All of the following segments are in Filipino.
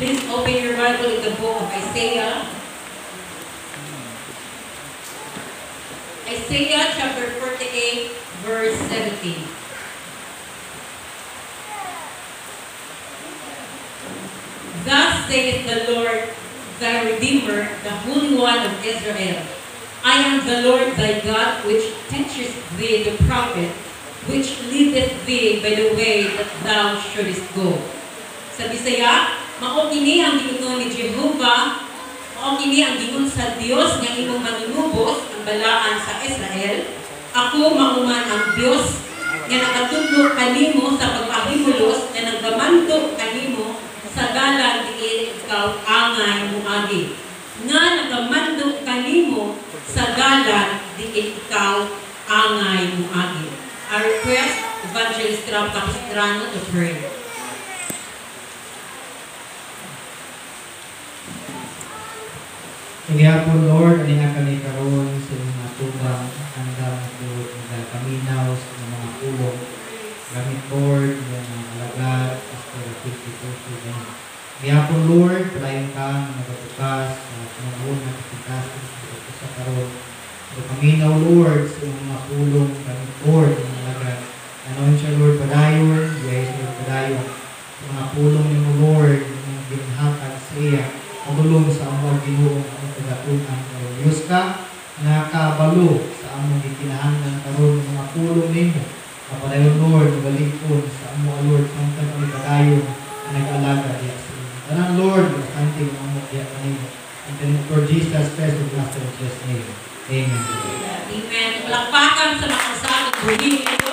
Please open your Bible in the book of Isaiah. Isaiah chapter 48, verse 17. Thus saith the Lord, thy Redeemer, the Holy One of Israel. I am the Lord thy God, which teacheth thee the prophet, which leadeth thee by the way that thou shouldest go. Sa Bisaya, mao kini ang giingon ni Jehovah, mao kini ang giingon sa Dios nga imong manunubos ang balaan sa Israel. Ako mauman ang Dios nga nakatudlo kanimo sa pagpahimulos nga nagamanto kanimo sa dalan diin ikaw angay muagi. Nga nagamando kanimo sa dalan diin ikaw angay muagi. I request Evangelist Rob Capistrano to pray. Kagihapon Lord, aninga kami karon sa mga tubang handang Lord, nagapaminaw sa mga ulong gamit Lord, mga alagad, Pastor Rapid Kagihapon Lord, palayon kang nagatukas sa pangawon na kasikas sa karon. Nagapaminaw Lord sa mga ulong gamit Lord, mga alagad. Anoin siya Lord padayon, yes Lord padayon. Sa mga pulong ni mo Lord, yung ginhatag sa iya, pagulong sa among Ginoo ang pagatunan karon. Diyos ka nakabalo sa among gikinahanglan karon mga pulong nimo. Kapadayon Lord, nagalingkod sa among Lord samtang kami padayon na nag-alaga diya sa inyo. Tanan Lord, bastante ang among diya kanimo. In the name of Jesus Christ of Nazareth, Jesus' name. Amen. Amen. Palakpakan sa mga kasagot buhin ito.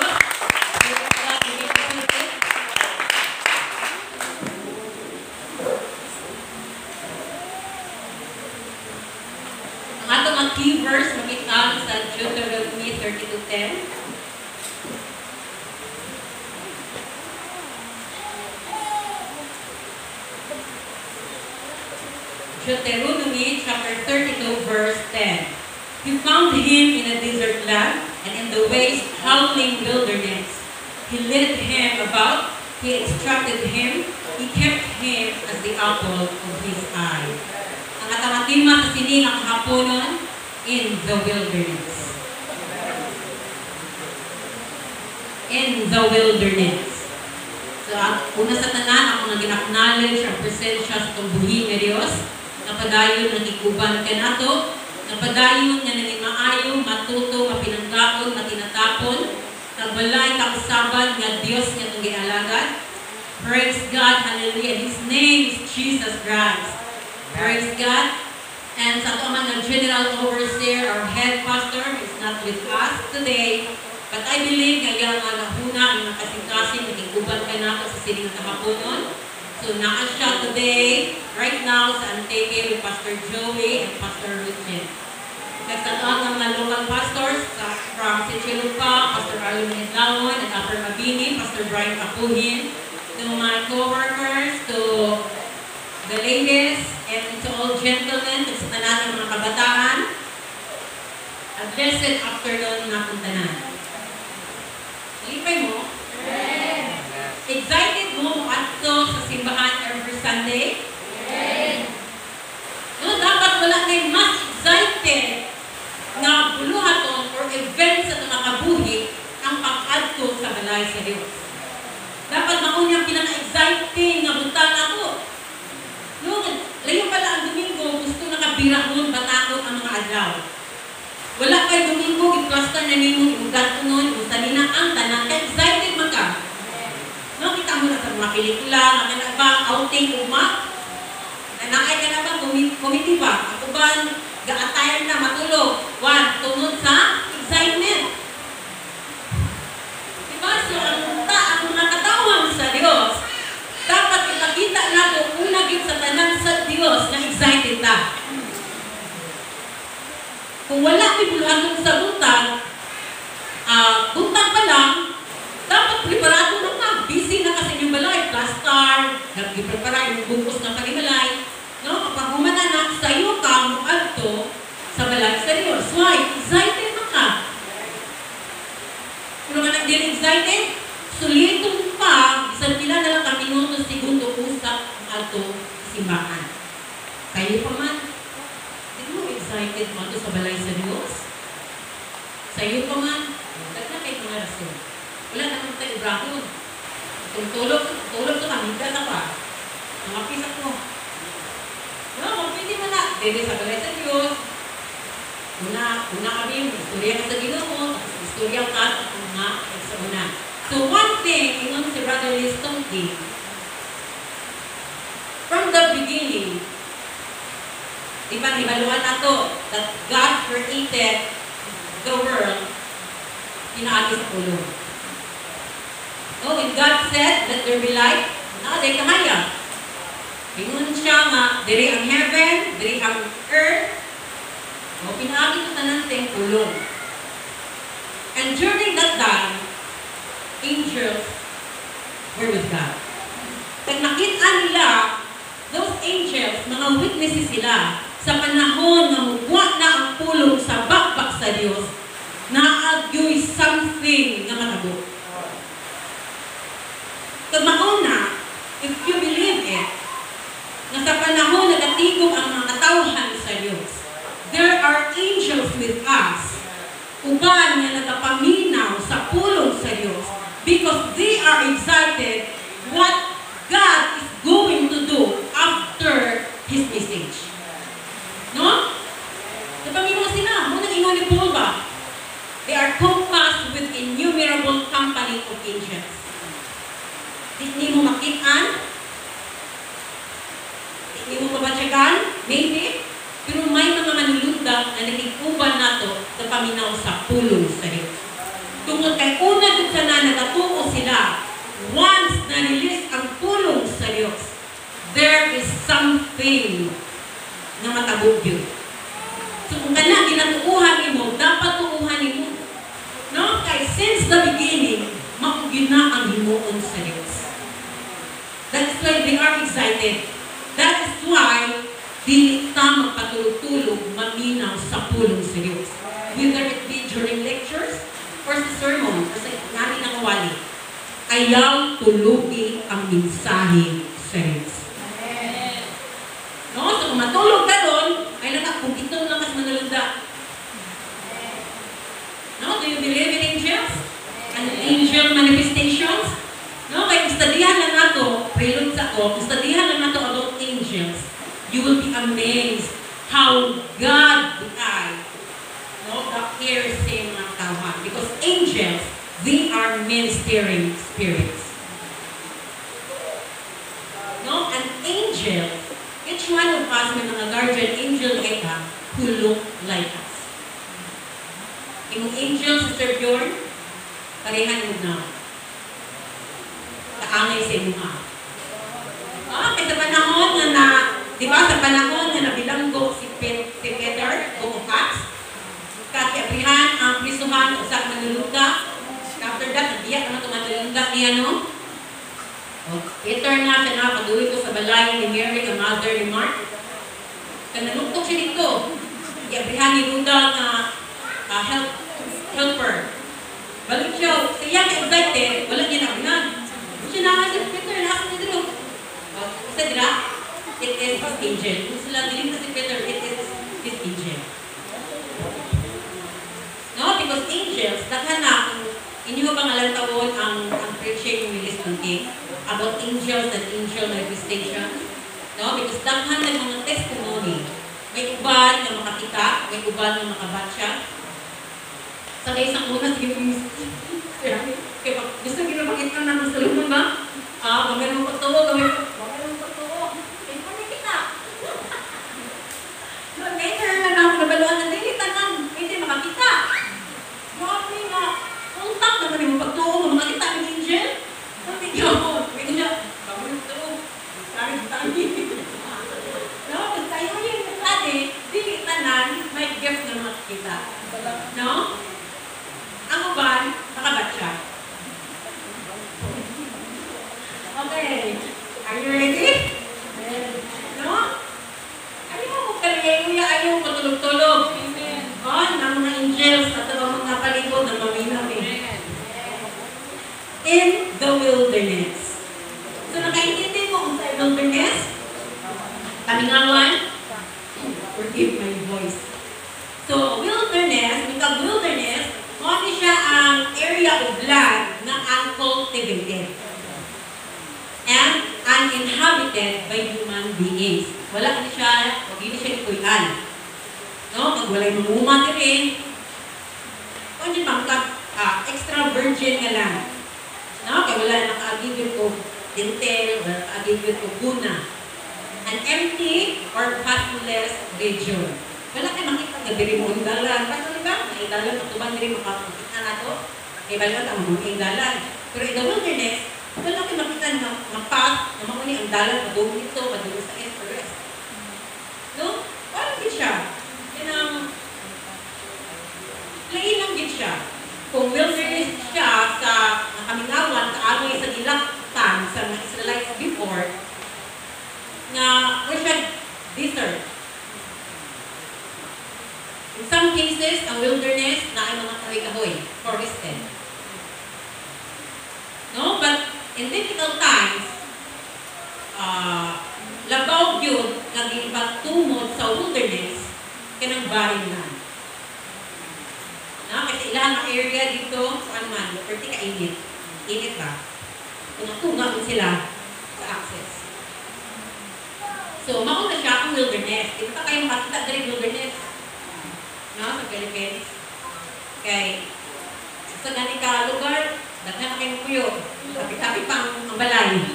Ang key verse makita sa Deuteronomy 32:10. Deuteronomy chapter 32 verse 10. You found him in a desert land and in the waste howling wilderness. He led him about, he instructed him, he kept him as the apple of his eye. Ang atamatima sa sining ang haponon, in the wilderness. In the wilderness. So, una sa tanan, ako nag-acknowledge ang presensya sa tumbuhin ng Diyos, napadayon na ikuban ka nato, napadayon nga nanimaayo, matuto, mapinanggaon, matinatapon, nagbalay kakusaban nga Diyos nga itong gialagan. Praise God, hallelujah. His name is Jesus Christ. Praise God. And sa ito man ng General Overseer, our head pastor, is not with us today. But I believe nga yung nahuna, yung nakasing-kasing, nagiguban ka na sa siling kahaponon. So naa siya today, right now, sa Antique with Pastor Joey and Pastor Ruchin. Nagsataan ng mga local pastors from Sichilupa, Pastor Arlene Idlawon, and Upper Mabini, Pastor Brian Apuhin, to my co-workers, to the ladies, and to all gentlemen, to sa tanan ng mga kabataan, a blessed afternoon na kung tanan. Nalipay mo? Excited mo ato sa simbahan every Sunday? No, dapat wala na mas excited na buluhaton or event sa nakabuhi ang pag-adto sa balay sa Diyos. Dapat maunang pinaka-exciting na buntag ako. No, layo pala ang Domingo, gusto nakabirahon, batakot ang mga adlaw. Wala kay Domingo, i-plaster na nimo, i-ugat nun, i-ustanina ang tanan, kaya excited man ka. No, kita mo na sa mga pelikula, mga ba, outing, uma, nanaay ka na ba, committee ba? Ako ba, ga-attire na, matulog, tunod sa excitement. Diba? So, ang mga katawan sa Diyos, dapat ipakita nato una gid sa tanan sa Dios na excited ta. Kung wala may buluhaton sa buntag, buntag pa lang, dapat preparado na ka. Busy na kasi yung balay, plaster, nag-prepara yung bukos ng paghimalay. No? Kapag humana sayo ka, muadto sa balay sa Diyos. Why? Excited na ka. Kung naman nag-din excited, sulitong pa, isang pila na lang ka minuto, segundo, usap, ato, simbahan. Kayo pa man, hindi mo excited mo sa balay sa Diyos? Sa'yo pa man, dagna kayo mga rason. Wala naman tayo brahon. Tulog to kami, dala pa. Mga pisak mo. No, pwede mo na. Dede sa balay sa Diyos. Una kami, istorya ka sa Ginoo, tapos istorya ka sa mga sa una. So one thing, ingon si Brother Liston King, from the beginning, ibaluan na to, that God created the world, pinaagi sa ulo. No, when God said that there be light, day kahaya. Ingon siya nga, diri ang heaven, diri ang earth, o pinaagi ko tanan tayong ulong. And during that time, angels were with God. Pag nakita nila, those angels, mga witnesses sila, sa panahon na mugwa na ang pulong sa bakbak sa Diyos, naagyoy something na matabo. Kamauna, if you believe it, na sa panahon na natigong ang mga katawhan sa Diyos, there are angels with us, uban nga nagapaminaw sa pulong sa Diyos, because they are excited what God is going to do after His message. No? Napaminaw sila. Muna ingon ni Paul ba? They are compassed with innumerable company of angels. Hindi mo makitaan? Hindi mo mabatyagan? Maybe. Pero may mga manulundag na nagiguban nato na paminaw sa pulong sa Diyos. Tungkol kay una dun sa nagatuo sila, once na-release ang pulong sa Diyos, there is something na matabog yun. So kung kana ginatuuhan mo, dapat tuuhan mo. No? Kaya since the beginning, maugin na ang himuon sa Diyos. That's why they are excited. That is why dili ta magpatulog-tulog maminaw sa pulong sa Diyos. Whether it be during lectures or sa sermon, kasi nani na kawali, ayaw tulugi ang mensahe sa Diyos. No? So kung matulog ka doon, ay lang kung ito lang mas manalunda. No? Do you believe in angels? And angel manifestations? No? Kaya studihan lang nato, prelude sa ko, studihan lang nato about angels, you will be amazed how God ay, no, the hearsay mga tawhan. Because angels, they are ministering spirits. No? An angel, each one of us may mga guardian angel eka who look like us. Yung angel, Sister Bjorn, parehan mo na. Kaangay sa imuha. Kaya sa panahon na di ba, sa panahon na nabilanggo si Peter, bumukas, katiabrihan ang prisuhan sa manulunga. After that, nabiyak naman ito manulunga niya, no? Peter na siya na, paduwi ko sa balay ni Mary, ang mother ni Mark. Kanaluktok siya dito. Katiabrihan ni Ruda na helper. Balik siya, siya ka-excited, wala niya nabihan. Siya na si Peter, nasa niya dito. Sa dira, it is his angel. Kung sila dilim na si Peter, it is his angel. No? Because angels, daghan na, inyo bang alam tawon ang preaching ni Liston King about angels and angel manifestations? No? Because daghan na mga testimony. May uban na makakita, may uban na makabatya. Sa isang una, sige po kaya gusto nyo na makita na ng salungan ba? Gamay mo pagtuwo, gamay mo pagtuwo. Kaya pa kita. Later na lang, nabaluan na din, tanang, hindi makakita. Grabe na, kontak naman yung pagtuwo, makakita ng angel. Sabi niya ako, pwede niya, gamay mo pagtuwo. Sabi mo tangi. No, kung tayo yung natin, dili tanan, may gift na makikita. No? Ang uban, nakabatya. Okay. Are you ready? No? Ayaw mo kaliya, ayaw mo patulog-tulog. Amen. Ng mga angels at ang mga palibot na maminaw. In the wilderness. So, nakaintindi mo kung sa wilderness? Tamingawan, forgive my voice. So, wilderness, because wilderness, ano siya ang area of land na uncultivated and uninhabited by human beings. Wala na siya, hindi siya ikuyan. No? Pag wala'y mamuma rin, ano bang extra virgin nga lang. No? Kaya wala na nakaagigil ko dintel, wala nakaagigil ko guna. An empty or pathless region. Wala kayo makita nga diri mo dalan. Paano ba? May dalan ito ba diri makakita na ito? Eh, bala ang mga dalan. Pero in the wilderness, wala kayo makita na mapath, na mamuni ang dalan, madungo ito, madungo sa east or west. No? Parang din siya. Yan ang lain lang din siya. Kung wilderness siya sa nakamingawan, kaagay sa ilaktan sa mga Israelites before, nga where siya desert. In some cases, ang wilderness na ay mga kahoy-kahoy, forested. No? But in difficult times, labaw yun na ginipagtumod sa wilderness kanang barren land. No? Kasi ilang area dito, ano man, perti ka-init. Init ba? Tunga-tunga sila sa access. So, mauna siya ang wilderness. Di ba kayo makakita din wilderness? No? Sa Philippines. Okay. Sa ganit ka lugar, daghan na kayong puyo. Tapi-tapi pa ang balay.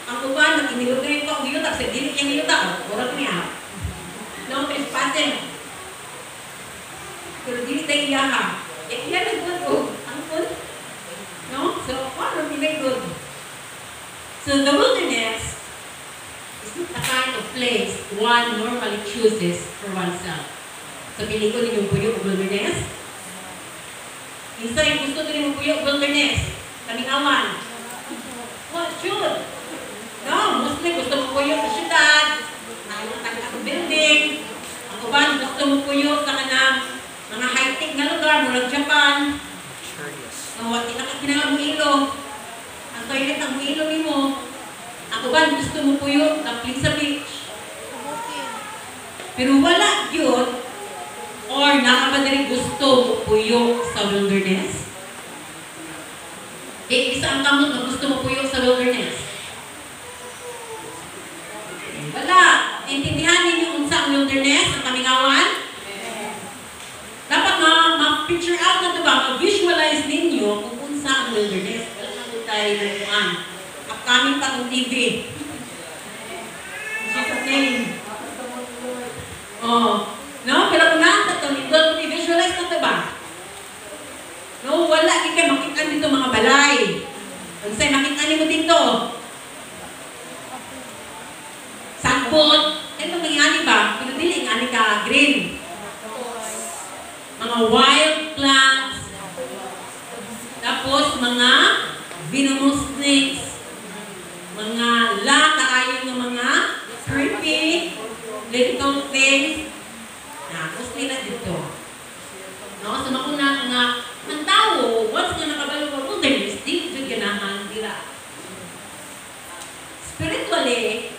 Ang uban, nag-inilutin ko ang giyutak. Sa dilit yung giyutak. Urag niya. No? Trespassing. Pero dilit tayo iyaha. Eh, iyan ang good o. Ang good. No? So, ano, hindi good. So, the wilderness is not the kind of place one normally chooses for oneself. So, pili ko ninyong puyo o wilderness. Minsan yung gusto din yung puyo o wilderness. Tamingawan. Well, should. No, mostly gusto mo puyo sa syudad. Nakalimutan building. Ang uban gusto mo puyo sa kanang mga high-tech na lugar, murag Japan. Wati na kinang ilo. Ang toilet ang ilo ni mo. Ang uban gusto mo puyo na sa beach. Pero wala yun. Or nakapadaling gusto mo puyo sa wilderness? Eh, isa ang kamot na gusto mo puyo sa wilderness? Wala. Intindihan ninyo unsa ang wilderness, ang kamingawan? Dapat ma-picture out na ito ba? Ma-visualize ninyo kung unsa ang wilderness. Wala na tayo naman. Upcoming pa ng TV. In Jesus' name. Oh. No, pero kung nakakataon, don't i-visualize na ito ba? No, wala. Hindi kayo makita dito mga balay. Kung sa'yo, makita niyo dito. Sagbot. Ito mga ani ba? Pinudili ang ani ka green. Mga wild plants. Tapos mga venomous snakes. Mga kaayon ng mga creepy little things. Mostly na dito. No? So, makuna nga, ang tao, once nga nakabalo sa wilderness, di dito ganahan dira. Spiritually,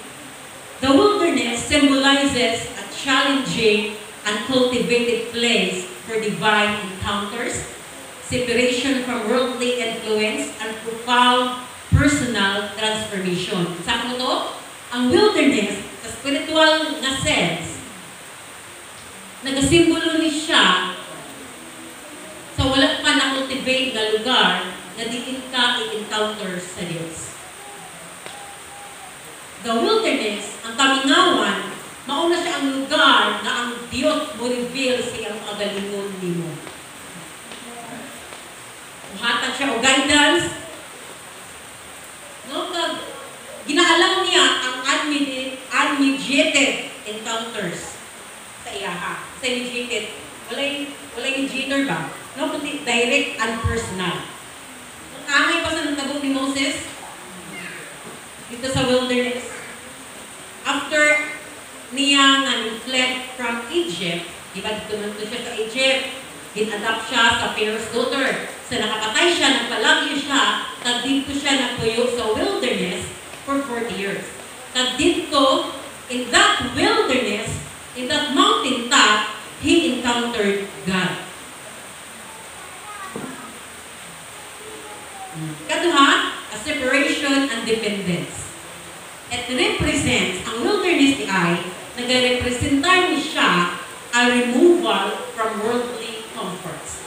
the wilderness symbolizes a challenging and cultivated place for divine encounters, separation from worldly influence, and profound personal transformation. Saan mo to? Ang wilderness, sa spiritual na sense, nagasimbolo ni siya sa wala pa na-cultivate na lugar na diin ka i-encounter sa Diyos. The wilderness, ang kamingawan, mauna siya ang lugar na ang Diyos mo reveal siyang kagalingon ni mo. Hatag siya o guidance. No? Ginaalam niya ang unmediated encounters sa iyaha. Sa mediated. Walay mediator ba? No, kundi direct and personal. Ang angay pa sa nagtabog ni Moses dito sa wilderness. After niya nga fled from Egypt, di ba dito man siya sa Egypt, din-adapt siya sa Pharaoh's daughter. So nakapatay siya, nagpalagyo siya, tag dito siya nagpuyo sa wilderness for 40 years. Tag dito, in that wilderness, in that mountaintop, he encountered God. Kaduha, a separation and dependence. It represents, ang wilderness ni ay, nag-representar ni siya a removal from worldly comforts.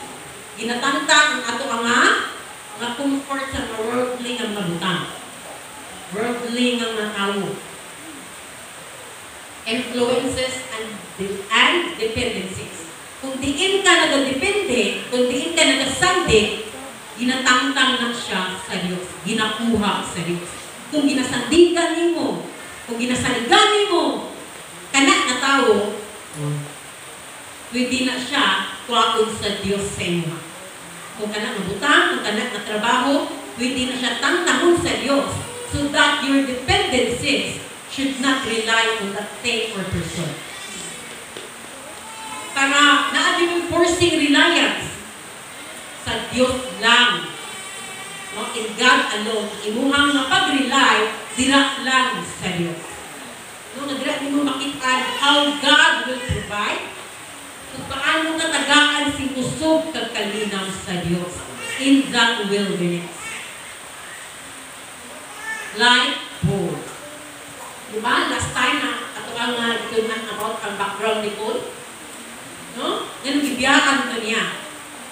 Ginatanta ang ato nga comfort sa mga worldly nga mga butang. Worldly nga mga tao. Influences and dependencies. Kung diin ka nagadepende, kung diin ka nagasandig, ginatangtang na siya sa Diyos. Ginakuha sa Diyos. Kung ginasandigan nimo, kung ginasaligan nimo, kanak na tao, pwede na siya tuwakon sa Diyos sa inyo. Kung kanak na butang, kung kanak na trabaho, pwede na siya tangtahon sa Diyos so that your dependencies should not rely on that thing or person. Para naadin yung forcing reliance sa Diyos lang. No? In God alone. Imuhang na pag-rely, dira lang sa Diyos. No? Nagdira mo makita how God will provide. Kung paano katagaan si kusog kagkalinaw sa Diyos in that wilderness. Like Paul. Diba? Last time na ato ang itunan about ang background ni Paul. No? Yan bibiyaan ko niya.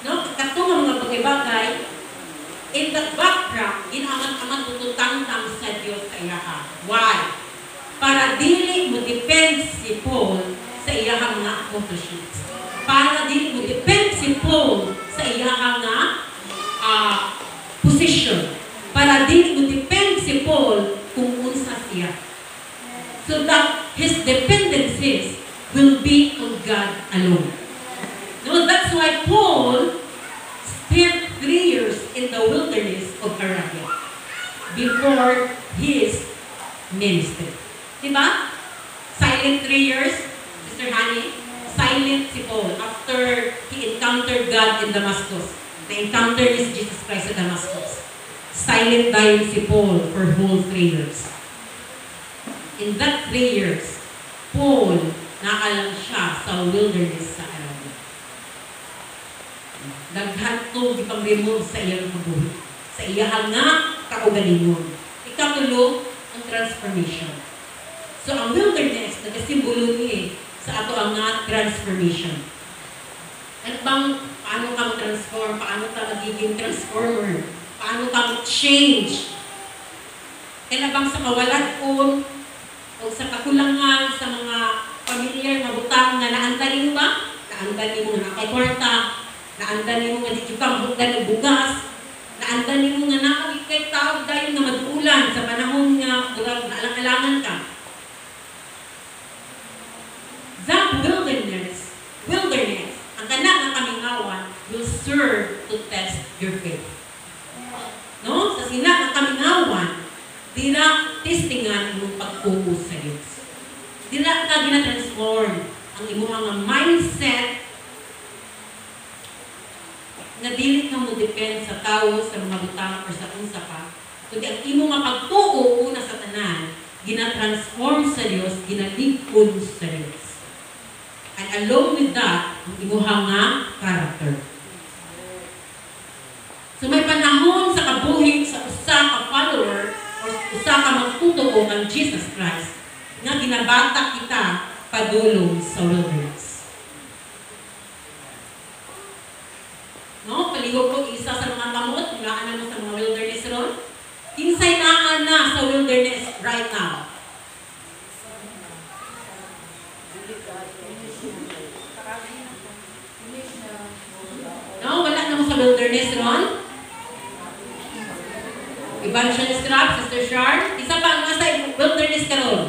No? Katong mga bagay-bagay, in that background, inaman-aman tututang-tang sa Diyos sa iyaha. Why? Para dili mo depend si Paul sa iyahang mga accomplishments. Para dili mo depend si Paul sa iyahang position. Para dili mo depend si Paul kung unsa siya. So that his dependencies will be on God alone. No, that's why Paul spent 3 years in the wilderness of Arabia before his ministry. Diba? Silent 3 years, Sister Honey. Silent si Paul after he encountered God in Damascus. Na-encounter is Jesus Christ in Damascus. Silent dahil si Paul for whole 3 years. In that 3 years, Paul, nakalang siya sa wilderness sa Arabia. Naghanto, ipang-remove sa iyang kabuhi. Sa iyang nga kaugalingon. Ikatulo, ang transformation. So, ang wilderness, nagasimbolo niya sa ato ang nga transformation. At bang, paano ka mag-transform? Paano ka magiging transformer? Paano ka mag-change? Kaya bang sa kawalan o sa kakulangan sa mga familiar na butang na naandanin mo ba? Naandanin mo na nakakwarta, naandanin mo nga dito kang bukdan ng bugas, naandanin mo nga nakakikay tao dahil na maduulan sa panahon nga naalang-alangan ka. That wilderness, ang kanak na kamingawan will serve to test your faith. No? Sa sinak na kamingawan, dira testingan mong pagkuho sa Diyos. Dira ka gina-transform ang imong mga mindset na dili ka mo depend sa tao, sa mga butang, or sa unsa pa. Kundi ang imong mga pagtuo una sa tanan, gina-transform sa Diyos, ginaligpod sa Diyos. And along with that, ang imong nga character. So may panahon sa kabuhi sa usa ka follower o usa ka magtutuo ng Jesus Christ nga ginabata kita padulong sa wilderness. No, paligog ko isa sa mga kamot, ngaan mo sa mga wilderness ron. Kinsay naan na sa wilderness right now? No, wala na mo sa wilderness ron. Evangelist Rob, Sister Shar, isa pa ang nasa wilderness ka ron.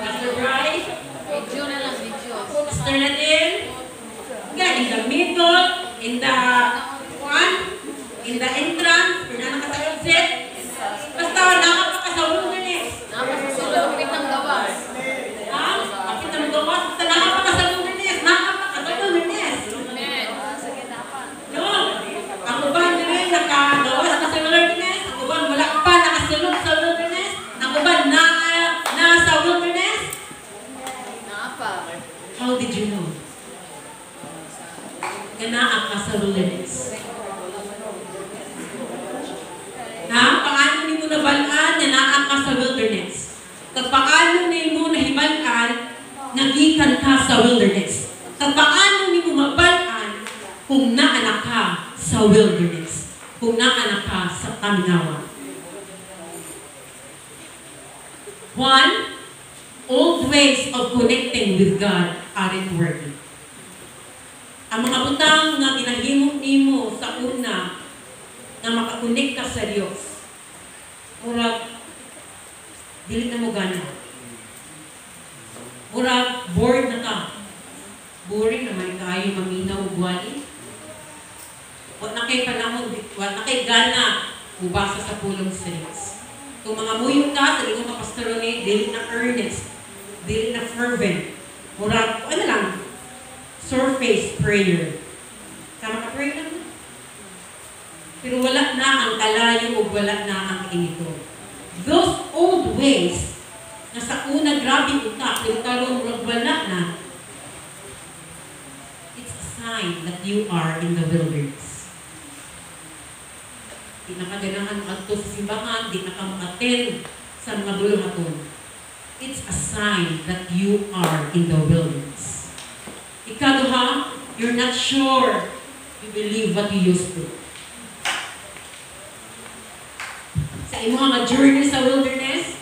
Pastor Bryce, Sister Nadine, in the middle, in the entrance, or na naka-exit, basta nakapaka sa wilderness. Nakapit ng gawas. Kapit ng gawas, basta nakapaka sa wilderness, nakapaka sa wilderness. No, ang uban rin nakagawas ka sa wilderness, ang uban wala pa nakasulog sa wilderness, ang uban nasa wilderness. nabalaan na naa ka sa wilderness? Paano nimo nahibalaan nga gikan ka sa wilderness? Paano nimo mabalaan kung naanak ka sa wilderness? Kung naanak ka sa kaminawan? One, old ways of connecting with God aren't working. Ang mga butang nga ginahimo nimo sa una na makakonek ka sa Diyos, murag dili na mo gana. Murag bored na ka. Boring naman kayo maminaw ug wali. Wa na kay panahon, wa na kay gana mubasa sa pulong sa Diyos. Kung mga muyo ka sa iyong kapastor ni, dili na earnest, dili na fervent. Murag, ano lang, surface prayer. Tama ka pray lang. Pero wala na ang kalayo o wala na ang inito. Those old ways, na sa una grabe utak, pero talong wala na, it's a sign that you are in the wilderness. Di na kaganahan ato sa simbahan, di na ka makaten sa mga buluhaton. It's a sign that you are in the wilderness. Ikaduha, you're not sure you believe what you used to. Sa imo nga journey sa wilderness,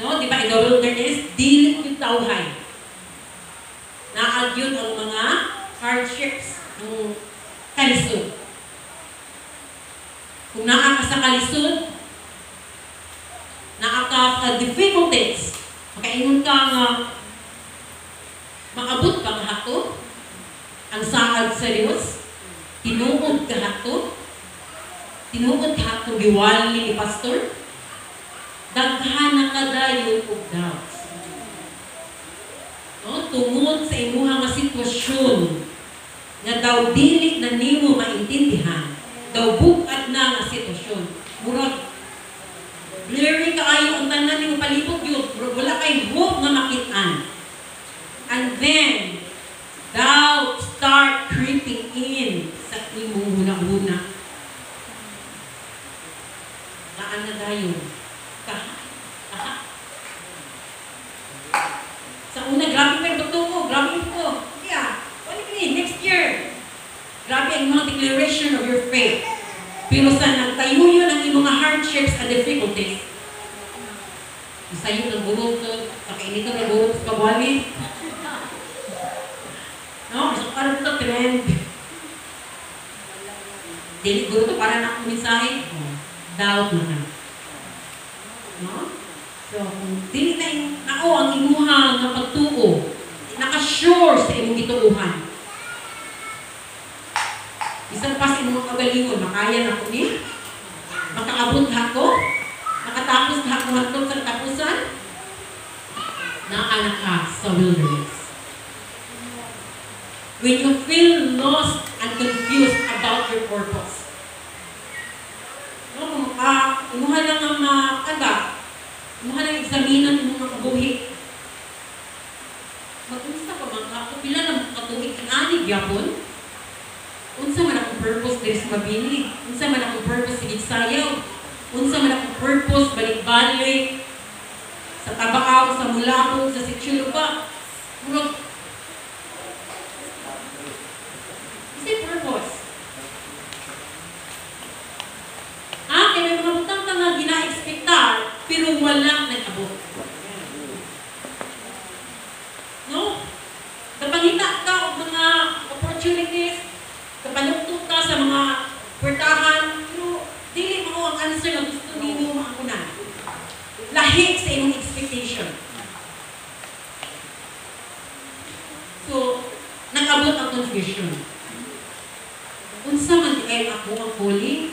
no, di ba, in the wilderness, dili yung tawhay. Naagyod ang mga hardships, ng kalisod. Kung naa ka sa kalisod, naa ka sa difficulties, makaingon ka nga, makabot ka hato, ang saad sa Diyos, tinuod ka hato, tinuod ka hato, giwali ni pastor, daghan na kadayon og doubts. No? Tungod sa imuha nga sitwasyon, nga daw dili na nimo maintindihan, daw bukad na nga sitwasyon. Murag, blurry kaayo ang tanan nimo palibot yun, wala kay hope nga makitaan. And then, doubt start creeping in sa imong huna-huna. Naan na dayon. Sa una, grabe pa yung bato ko, grabe yung bato. Yeah, what do you mean? Next year. Grabe ang mga declaration of your faith. Pero sa nagtayo yun ang imong hardships and difficulties, isayo ng burot to, sa kainito ng burot sa pagwali. No? So, parang ito trend. Dili burot to para na akong mensahe. Doubt na. No? So, kung dili na ako ang imuha nga pagtuo, naka-sure sa imong gituuhan. Isang pa sa imong kagalingon, makaya na ko ni, makaabot ako, makatapos na ako hantong sa tapusan, naanak ka sa wilderness. When you feel lost and confused about your purpose, no, imuha lang ang makada, imuha lang examinan imong mga kabuhi. Mag-unsa ka mga kapila na makatuig ang anig yapon, unsa man akong purpose diri sa Mabini, unsa man akong purpose sa Gitsayaw, unsa man akong purpose balik-balik sa Tabakaw, sa Mulabog, sa Sitchulupa. Murag, kasi purpose. Kaya may mga butang ka nga gina-expectar, pero walang nag-abot. No? Kapangita ka o mga opportunities, kapaluktok ka sa mga pwertahan, pero dili mo ang answer na gusto ninyo maakunan. Lahi sa imong expectation. So, nag-abot ang confusion. Unsa man di kayo ako ang calling,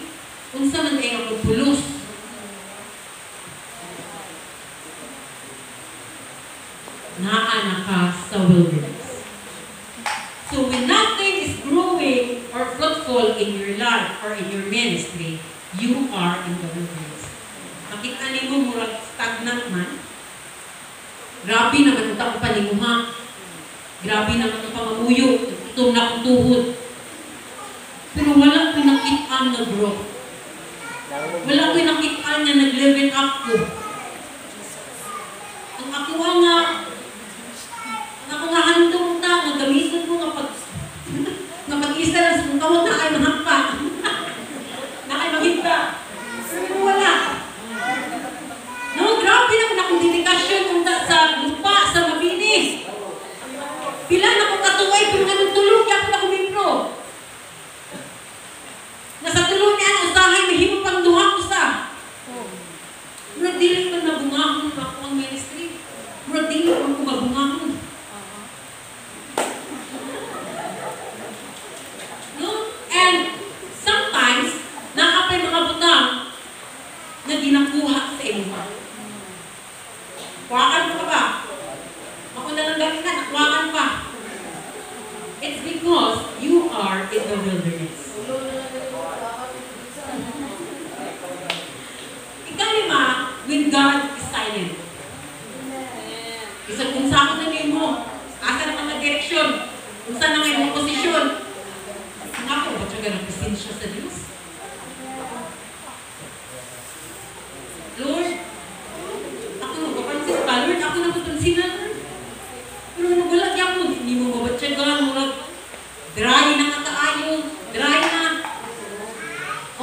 unsa man kayo ang pulos. Naana ka sa wilderness. So when nothing is growing or fruitful in your life or in your ministry, you are in the wilderness. Makita niyo murag stagnant man. Grabe naman ang taong panimuha. Grabe naman ang pangamuyo. Itong nakutuhod. Pero wala ko nakita na growth. Wala ko nakita nga nag-level up ko. Ang ako nga handong ta, magamisun ko nga pag-isa lang sa kawag na ay mahampa. Na ay maghinta. Pero wala. No, grabe naman akong dedikasyon kung sa lupa, sa mabinis. Pila na kong katuway, kung anong tulog niya ako na kumipro. Nasa tulog niya ang usahay, mahimo pang duha ko sa. Murag dili ko nabungahon ako ang ministry. Murag dili ko mabungahon. No? And sometimes, nakapay mga butang na ginakuha sa imo. Kuwakan mo ka ba? Ako na lang galing na, nakuwakan pa. It's because you are in the wilderness. Ikalima, when God is silent. Isa kung sa ako na mo, asa na ka direksyon, kung saan na ngayon mo posisyon. Nga po, ba't siya ganang presensya sa Diyos? Lord, ako nagpapansin ka, Lord, ako napapansinan, Lord. Pero wala niya ako, hindi mo mabatsyagan, dry na nga kaayo, dry na.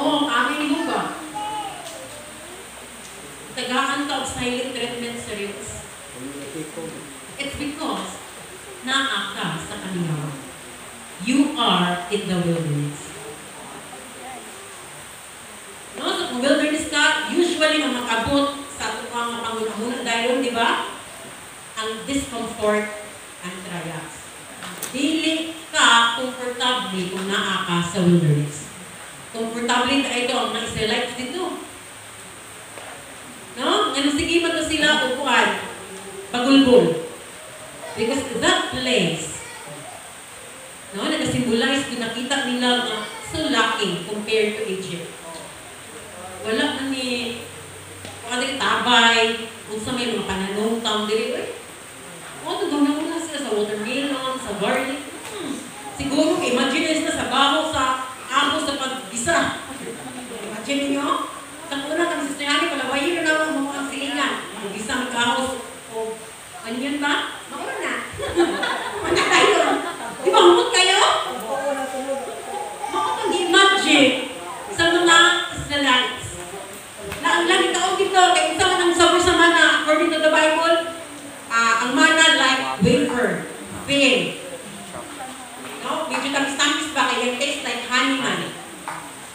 Oo, amin mo ba? Tagaan ka of silent treatment sa Diyos. It's because naa ka sa Kanya. You are in the wilderness. No, so kung wilderness ka, usually na makabot sa ito mga pangunahunang dahil, di ba? Ang discomfort and trials. Dili ka comfortably kung naa ka sa wilderness. Comfortably na ito ang mga Israelites dito. No? Ngayon sige man to sila upuan, pagulbol. Because that place, no, nag-symbolize kung nakita nila na so lacking compared to Egypt. Wala na ni tabay, kung sa may mga pananong diri, ito daw na muna sila sa watermelon, sa barley. Siguro, imagine na sa baho, sa amo, sa pag-isa. Imagine niyo, sa una kami sa Strihani, palawayin na naman mga ang silingan. Mag-isang kahos, o ano yan ba? Mauna na. Mauna kayo. Di ba, humot kayo? Makapag-imagine sa mga Israelites na ang lagi taong dito, kaya isa ka ng sabor sa mana, according to the Bible, ang mana like wafer, fail. No? Medyo tamis-tamis ba, kaya taste like honey man.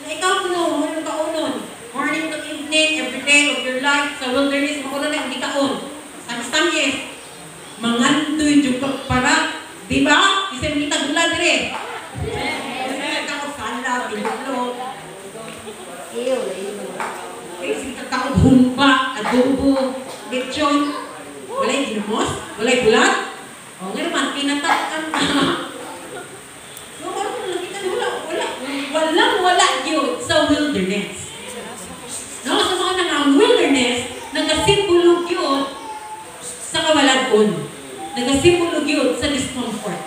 Na ikaw no, ano kaunon? Morning to evening, every day of your life, sa wilderness, makunan na hindi kaon. Tamis-tamis. Mangandoy juga para, di ba? Isa yung itagula dire. Kakao sala, binulo. Ew, kakao humba, adobo, lechon. Walay ginamos, walay bulat. O nga naman, pinatakan na. So, wala yun sa wilderness. No, sa mga nang wilderness, nagasimbolo yun sa kawalan-on. Nagasimbolo yun sa discomfort.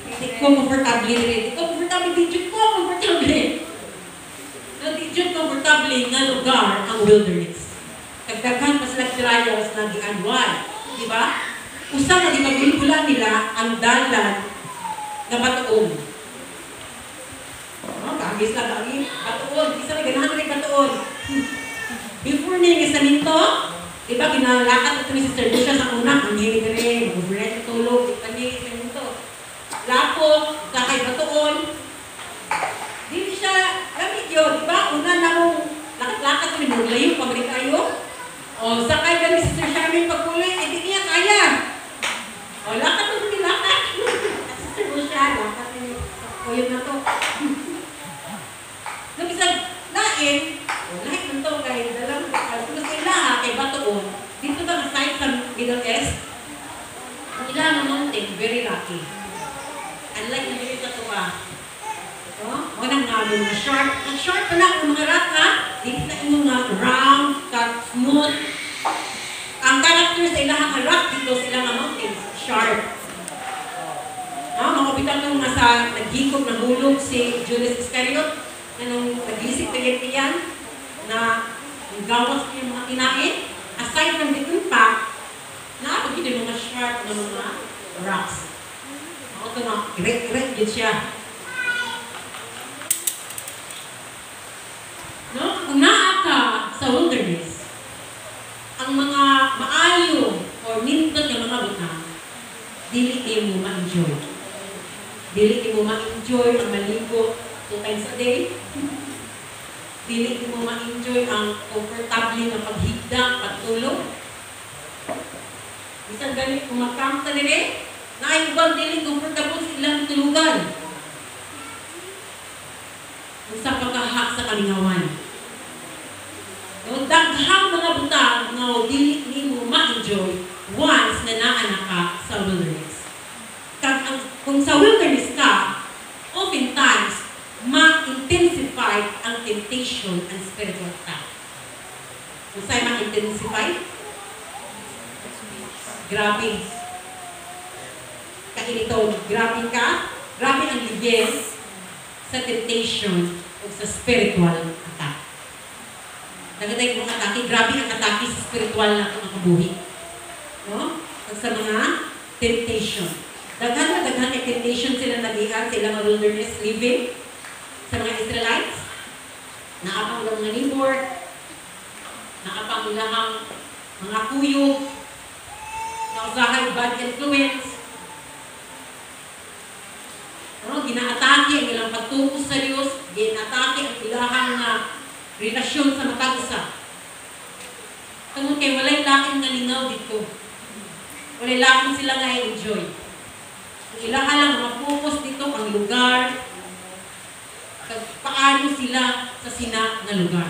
Hindi ko comfortable rin. Hindi ko comfortable, di ko comfortable. Di ko comfortable nga lugar ang wilderness. Kagdagan pa sila trials na di-anwal. Di ba? Usa na di magulgulan nila ang dalan na batoon. Kagis na kami, batoon. Isa na ganahan na batoon. Before na yung isa nito, diba, ginalakat ito ni Sister Lucia sa una, ang hilig na rin, mag-overnight na tulog, ito niya isa nito. Lapo, kakay batoon. Dili siya, gamit yun, diba? Una na mong lakat-lakat ni Muglayo, pabalik kayo. O, sakay ka ni Sister Charmaine pagpuli, hindi niya kaya. O, lakat mo ni lakat. At Sister Lucia, lakat ni Koyot na to. Nung isang lain, lahat ng to kay dalang kung sa ilaha kay batoon, dito ba na-site sa Middle East? Ang ilaha ng mountain, very rocky. Unlike na dito sa tuwa. Ito, unang namin mga sharp. Ang sharp pa na ang mga rock ha, dito na yung mga round, cut, smooth. Ang character sa ilaha ng rock dito sa ilang mountains, sharp. Makapitan nung nasa naghikog ng hulog si Judas Iscariot, na nung nag-isip na yan, na Ang gawas niya mga kinain, aside from the impact, nakapagkita yung mga sharp na mga rocks. Ako ito na, irek-irek yun siya. No? Kung naa ka sa wilderness, ang mga maayo o nindot ng mga butang, dili kayo mo ma-enjoy. Dili kayo mo ma-enjoy ang maligo 2 times a day. Dili kayo mo ma-enjoy ang comfortable na paghigda, pagtulog. Isang ganit kung mag-camp ka nila, na ay ibang dili comfortable sa ilang tulugan. Kung sa pagkahak sa kalingawan. Yung daghang mga butang na dili mo ma-enjoy once na naanak ka sa wilderness. Kung sa wilderness ka, oftentimes, ma-intensify ang temptation and spiritual attack. Kung sa'yo ma-intensify, grabe. Kainito, grabe ka, grabe ang level sa temptation o sa spiritual attack. Nagatay kong atake, grabe ang atake sa spiritual na itong kabuhi. No? At sa mga temptation. Daghan na temptation sila nag-ihat sa ilang wilderness living sa mga Israelites. Naapang ilang mga neighbor, naapang ilang mga kuyog, nausahay bad influence. No? Ginaatake ang ilang pagtukos sa Diyos, ginaatake ang ilahang na relasyon sa matag-isa. Tungkol kay walay laking nalingaw dito. Walay laking sila nga enjoy. Ang ilaha lang ma-focus dito ang lugar. Paano sila sa sina na lugar.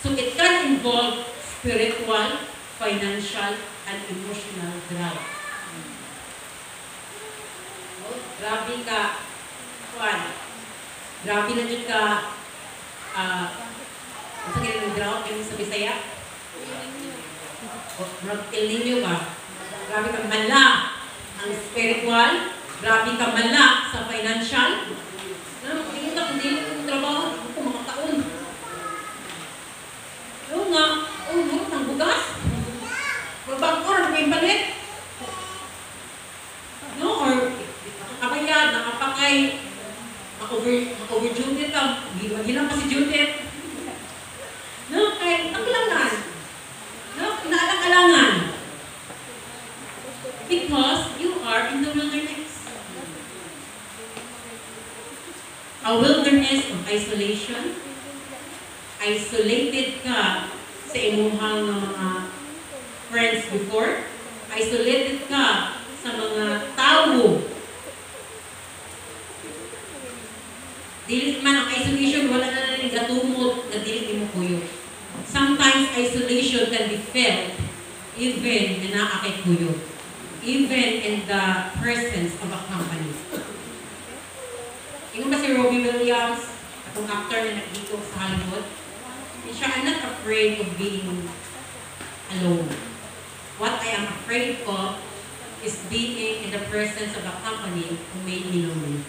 So it can involve spiritual, financial, and emotional drive. Oh, grabe ka. Grabe na dyan ka, ang sakit ng drought, yung sa Bisaya. El Niño ka. Grabe ka mala ang spiritual. Grabe ka mala sa financial. Tingin ka kung dili kong trabaho, ito mga taon. Oo nga, murot ng bugas. Magbangkor, nagpapalit. No, or nakakabayad, nakapakay, over-Judith ka, hilang pa si Judith. No, kaya nakalangan. No, inaalang-alangan. Because you are in the wilderness. A wilderness of isolation. Isolated ka sa imuhang mga friends before. Isolated ka sa mga tao. Dili man ang isolation, wala na rin gatumot na dili mo kuyo. Sometimes isolation can be felt even na naakay kuyo. Even in the presence of a company. Yung ba si Robbie Williams, atong actor na nagdito sa Hollywood, siya, I'm not afraid of being alone. What I am afraid of is being in the presence of a company who made me lonely.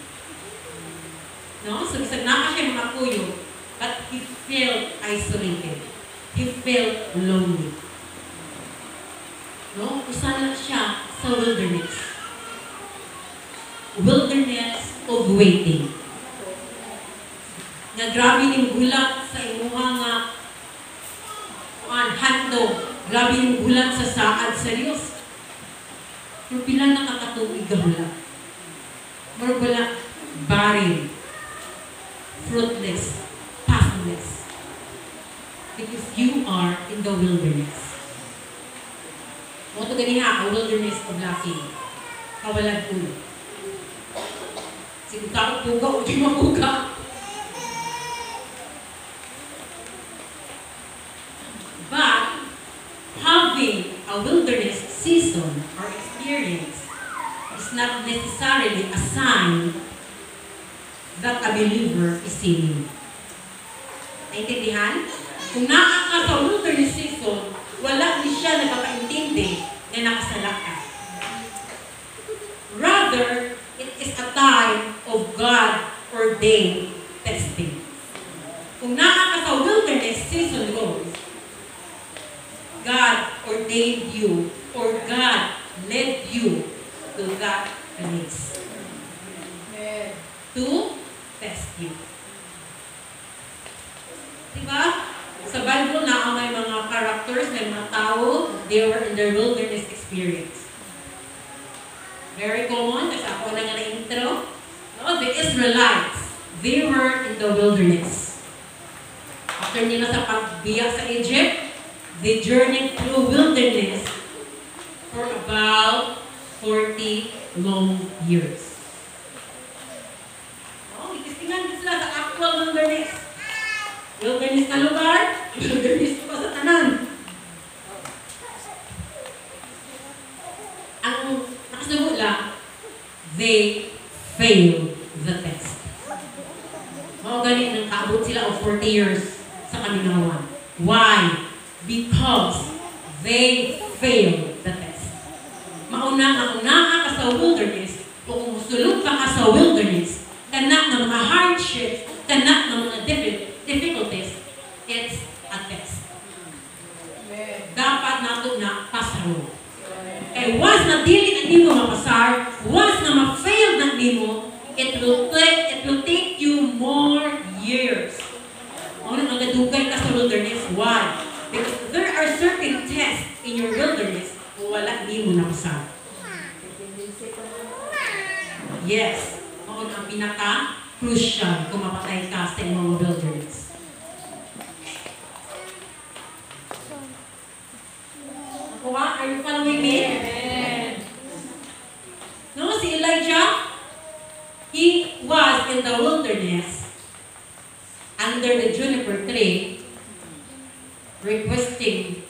No? So, isang naka siya mga kuyo, but he felt isolated. He felt lonely. No? Isa na siya sa wilderness. Wilderness of waiting. Nga grabe ning gulat sa imuha nga handog. Grabe ning gulat sa saad sa Dios. Pero pila nakakatuig ka gulat. Pero wala barren, fruitless, pathless. Because you are in the wilderness. Mo to ganiha, a wilderness of laughing. Kawalan ulo. Sige, takot puga o di mapuga. But, having a wilderness season or experience is not necessarily a sign that a believer is sinning. Naintindihan? Kung naa ka sa wilderness season, wala ni siya nakakaintindi na nakasala ka. Rather, it is a time of God-ordained testing. you. Diba? Sa Bible na may mga characters, may mga tao, they were in their wilderness experience. Very common, kasi ako na nga na-intro. No, the Israelites, they were in the wilderness. After nila sa pagbiyak sa Egypt, they journeyed through wilderness for about 40 long years. Oh, itistingan din sila sa actual wilderness. Wilderness na lugar, wilderness pa sa tanan. Ang nakasubo lang, they failed the test. Mga ganit nang kaabot sila of 40 years sa kaminawan. Why? Because they failed the test. Mauna ka sa wilderness, o kung musulog ka sa wilderness, kanak ng mga hardships, kanak ng mga difficulties, it's a test. Dapat nato na pasaro. Kaya once na dili na nimo mapasar, once na ma-fail na nimo, it will take you more years. Ano nagadugay ka sa wilderness? Why? Because there are certain tests in your wilderness kung wala nimo napasar. Yes. Ano ang pinaka-crucial kung mapatay ka sa imong wilderness. Are you following me? No, si Elijah, he was in the wilderness under the juniper tree requesting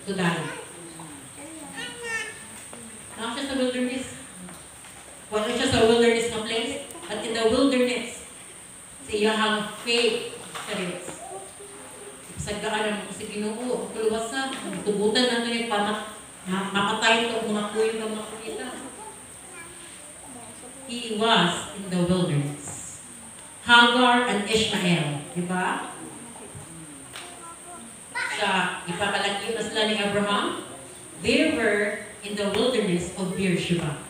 to die. Now siya sa wilderness. Wala siya sa wilderness na place. At in the wilderness, siya have faith sa Diyos. Sagdaan mo sa Ginoo, kuluwasan, tubutan na ito yung mapatay ito mga kuyo ng mga kumita. He was in the wilderness. Hagar and Ishmael, di ba? Siya, ipapalagyo na sila ni Abraham. They were in the wilderness of Beersheba.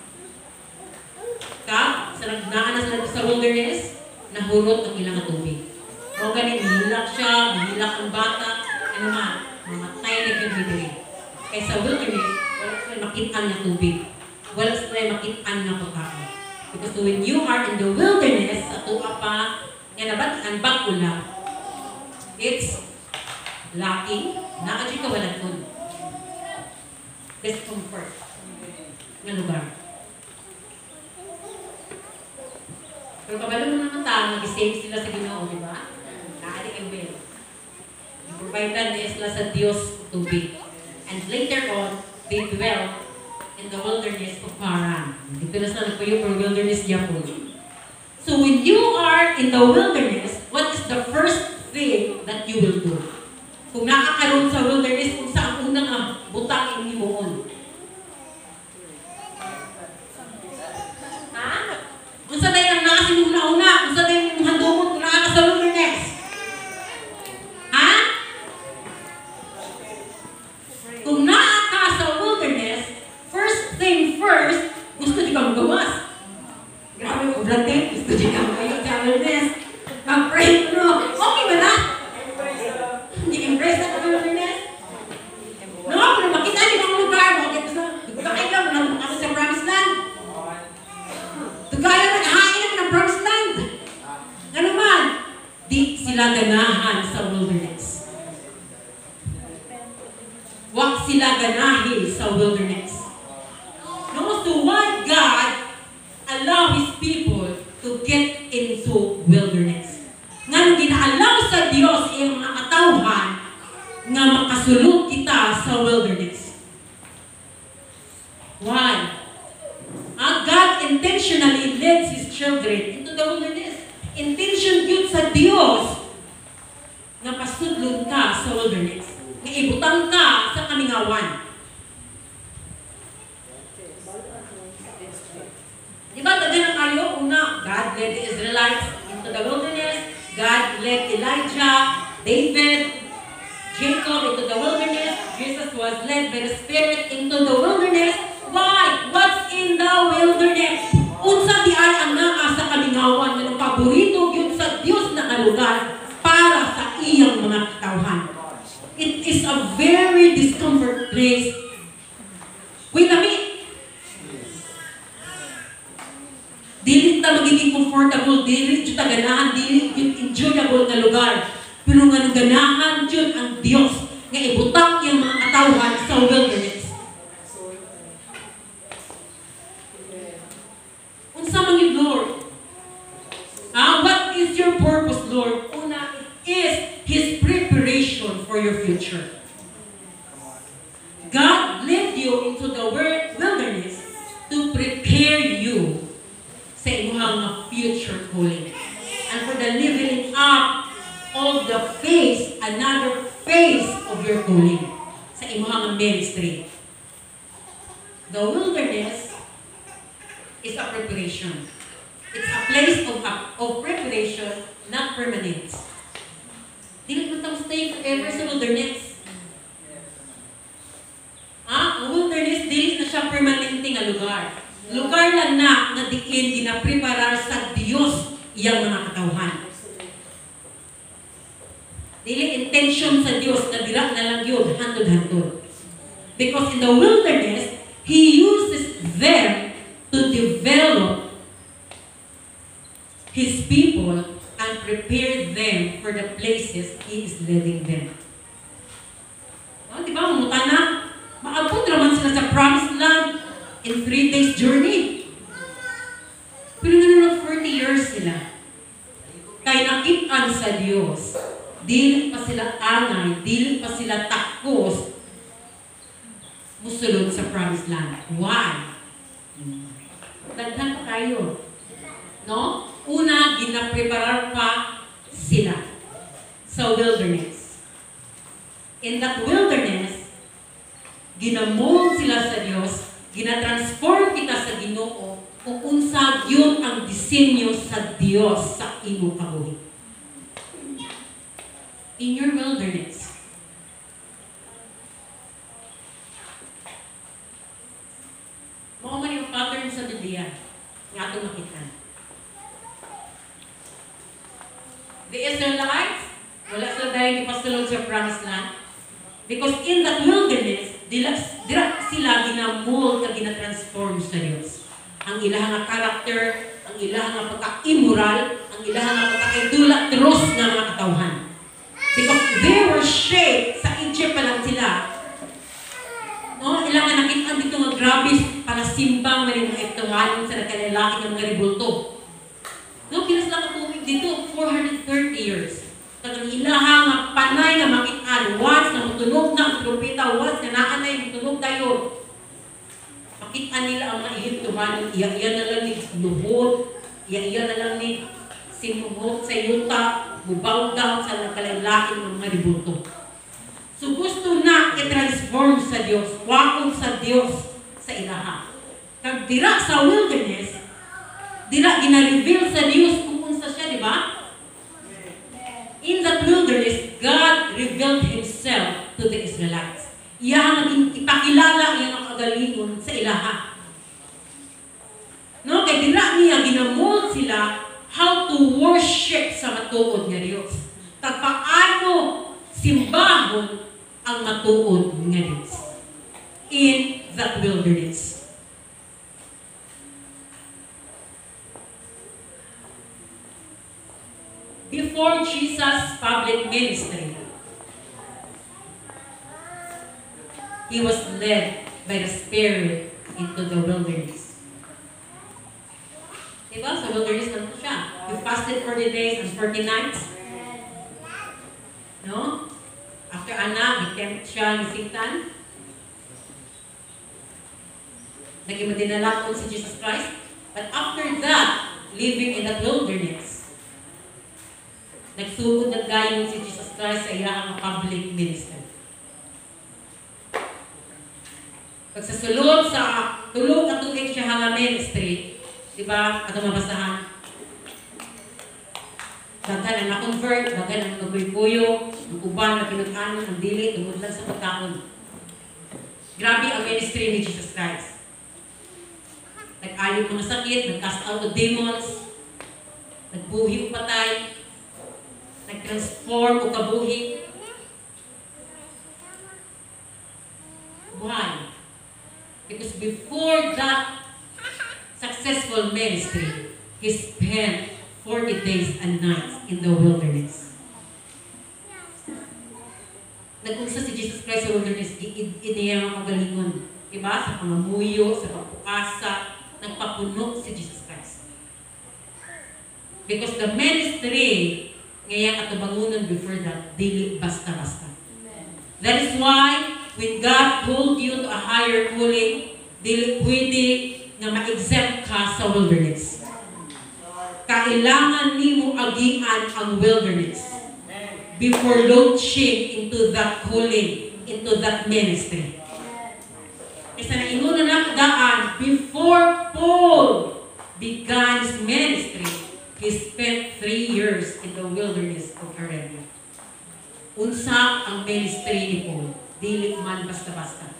Sa nagdaan na sila sa wilderness, nahulot ang ilang tubig. O ganit, mahilak siya, mahilak ang bata, ano man, mamatay na yung bibili. Kaya sa wilderness, wala sila makitaan na tubig. Wala sila makitaan na pagkain. Because when you are in the wilderness, sa tuwa pa, yan nabat, ang bakula, it's lacking, nakadyo ka walang food. Discomfort ng lugar. Pero kabalo mo naman tayo, mag-save sila sa Ginoo, di ba? Naali ang will. Provided niya sila sa Diyos tubig. And later on, they dwell in the wilderness of Paran. Dito na sa nagpayo for wilderness Yapon. So when you are in the wilderness, what is the first thing that you will do? Kung nakakaroon sa wilderness, kung saan unang butang hindi mo on. Kung sa tayo nang nakasin una-una, kung sa tayo yung handumot, kung nakaka sa wilderness. Ha? Kung nakaka sa wilderness, first thing first, gusto di ka magawas. Grabe ko, blate, gusto di ka magawas sa wilderness. Pag-pray ko, okay ba na? Hindi impress na sa wilderness? No, pero makita niyo ang lugar mo, bakit lang, wala mo sa promised land. Kaya naghain ng promised land. Ano man, di sila ganahan sa wilderness. Wag sila ganahin sa wilderness. No, so why God allow His people to get into wilderness? Nga ginaalaw sa Diyos iyong mga katawhan nga makasulog kita sa wilderness. Why? God intentionally leads His children into the wilderness. Intention yun sa Diyos na pasudlog ka sa wilderness. Na ibutang ka sa kamingawan. Diba, taga na kayo? Una, God led the Israelites into the wilderness. God led Elijah, David, Jacob into the wilderness. Jesus was led by the Spirit into the wilderness. Why? What's in the wilderness? Unsa di ay ang naa sa kalingawan nga paborito gyud lugar para sa iyang mga katawhan. It is a very discomfort place. Wait a minute. Dili ta magiging comfortable, dili jud ta ganahan, dili jud enjoyable nga lugar. Pero nga ganahan jud ang Dios nga ibutang iyang mga katawhan sa wilderness. Unsa man gid, Lord? What is your purpose, Lord? Una, it is His preparation for your future. God led you into the wilderness to prepare you sa inyong future calling. And for the leveling up of the phase, another phase of your calling sa inyong ministry. The wilderness is a preparation. It's a place of preparation, not permanent. Dili mo tang stay forever sa wilderness. Ang wilderness, dili na siya permanente nga lugar. Lugar lang na diin ginapreparar sa Dios iyang mga katawhan. Dili intention sa Dios na dira na lang yun, hantod-hantod. Because in the wilderness, He uses them to develop His people and prepare them for the places He is leading them. Di ba, mutana? Maabot naman sila sa promised land in 3 days journey. Pero nga 40 years sila. Kaya nakitaan sa Diyos, dili pa sila angay, dili pa sila takos, musulod sa promised land. Why? Daghan pa tayo. No? Una, ginapreparar pa sila sa wilderness. In that wilderness, ginamold sila sa Diyos, ginatransform kita sa Ginoo, kung unsa yun ang disenyo sa Diyos sa imo kabuhi. In your wilderness, mao man yung pattern sa Biblia nga atong makita. The Israelites, wala sila dahil ipasulod sa promised land. Because in that wilderness, dira sila ginamold at ginatransform sa Diyos. Ang ilang nga character, ang ilang nga pagka-immoral, ang ilang nga pagka-idolatros na mga katawhan. Because they were shaped, sa Egypt pa lang sila. No? Ilang nga nakita dito nga grabe para simbang na rin mga iptawanin sa nagkalalaki ng mga ribulto. No, kina sila katubig dito, 430 years. Tagang ilaha nga panay nga makitaan, once na matunog na ang trumpeta, once na naanay matunog tayo. Makitaan nila ang mga ihimtuhan, iya-iya na lang ni luhod, iya-iya na lang ni simuhot sa yuta, bubaw down sa nagkalalaki ng mga ribulto. So gusto na i-transform sa Diyos, wakon sa Diyos sa ilaha. Kag dira sa wilderness, dira gina-reveal sa Diyos kung unsa siya, di ba? In that wilderness, God revealed Himself to the Israelites. Iya nga ipakilala iya ang kagalingon sa ilaha. No, kay dira niya ginamold sila how to worship sa matuod nga Dios. Kag paano simbahon ang matuod nga Dios in that wilderness. Before Jesus' public ministry, He was led by the Spirit into the wilderness. Diba? Sa wilderness lang po siya. You fasted 40 days and 40 nights. No? After i-tempt siya ni Satan. Naging madinala ko si Jesus Christ. But after that, living in that wilderness, nagsugod ng gayon si Jesus Christ sa iyang public ministry. Pagsasulod sa tulog at tuig siya nga ministry, di ba, at mabasahan, daghan ang na-convert, daghan ang nagbuyo, ang uban na pinag-anon, ang dili, tungod lang sa pagkaon. Grabe ang ministry ni Jesus Christ. Nag-ayog mga sakit, nag-cast out of demons, nagbuhi o patay, nag-transform o kabuhi. Why? Because before that successful ministry, he spent 40 days and nights in the wilderness. Nag-unsa si Jesus Christ sa wilderness, iniya ang kagalingon. Diba? Sa pangamuyo, sa pagpukasa, nagpapuno si Jesus Christ. Because the ministry, ngayon katubangunan before that, dili basta-basta. That is why, when God called you to a higher calling, dili pwede na ma-exempt ka sa wilderness. Kailangan nimo agian ang wilderness before launching into that calling, into that ministry. Kasi nainuna na daan, before Paul began his ministry, he spent 3 years in the wilderness of Arabia. Unsa ang ministry ni Paul? Dili man basta-basta.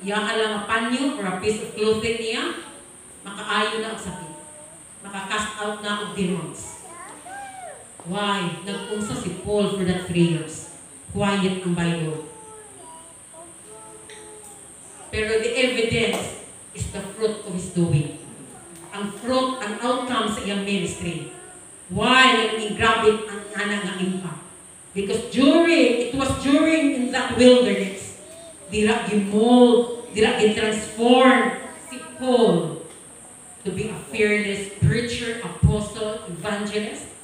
Iyaha lang ang panyo or a piece of clothing niya, makaayo na ang sakit. Makakast out na ang demons. Why? Nag-unsa si Paul for that 3 years. Quiet ang Bible. Pero the evidence is the fruit of his doing. Ang fruit, ang outcome sa iyang ministry. Why? Naging grabe ang anak ng impact. Because it was during in that wilderness, dira gimold, dira gi-transform si Paul to be a fearless preacher, apostle, evangelist,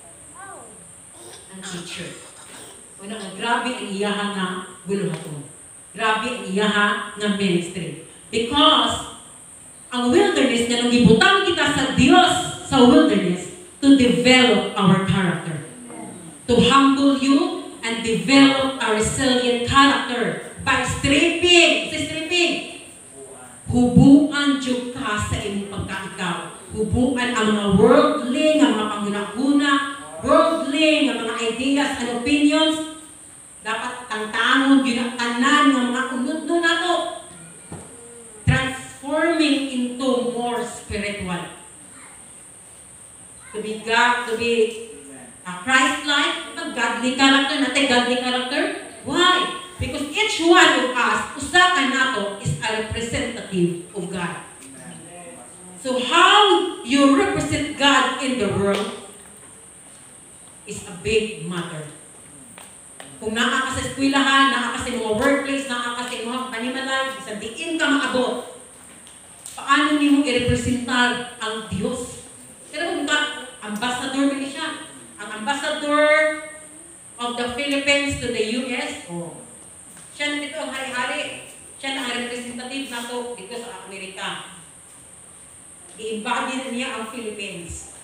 and teacher. Una nga grabe ang iyaha nga buluhaton. Grabe ang iyaha nga ministry. Because ang wilderness nga nung gibutang kita sa Dios sa wilderness to develop our character. To humble you and develop a resilient character by stripping. Sa stripping. Hubuan jud ka sa imong pagkaikaw. Hubuan ang mga worldly, ang mga panghuna-huna, worldly, ang mga ideas and opinions. Dapat tangtangon yun ang tanan ng mga unod-no na to. Transforming into more spiritual. To be Christ-like, godly character, natin godly character. Why? Because each one of us, usakan nato, is a representative of God. So how you represent God in the world is a big matter. Kung naa ka sa eskwelahan, naa ka sa mga workplace, naa ka sa mga panimalay, sa diin ka maabot, paano niyo i-representar ang Diyos? Pero kung ka, ambassador ba siya? Ang ambassador of the Philippines to the US, siya na dito ang hari-hari. Siya na ang representative na to dito sa Amerika. I-embody na niya ang Philippines.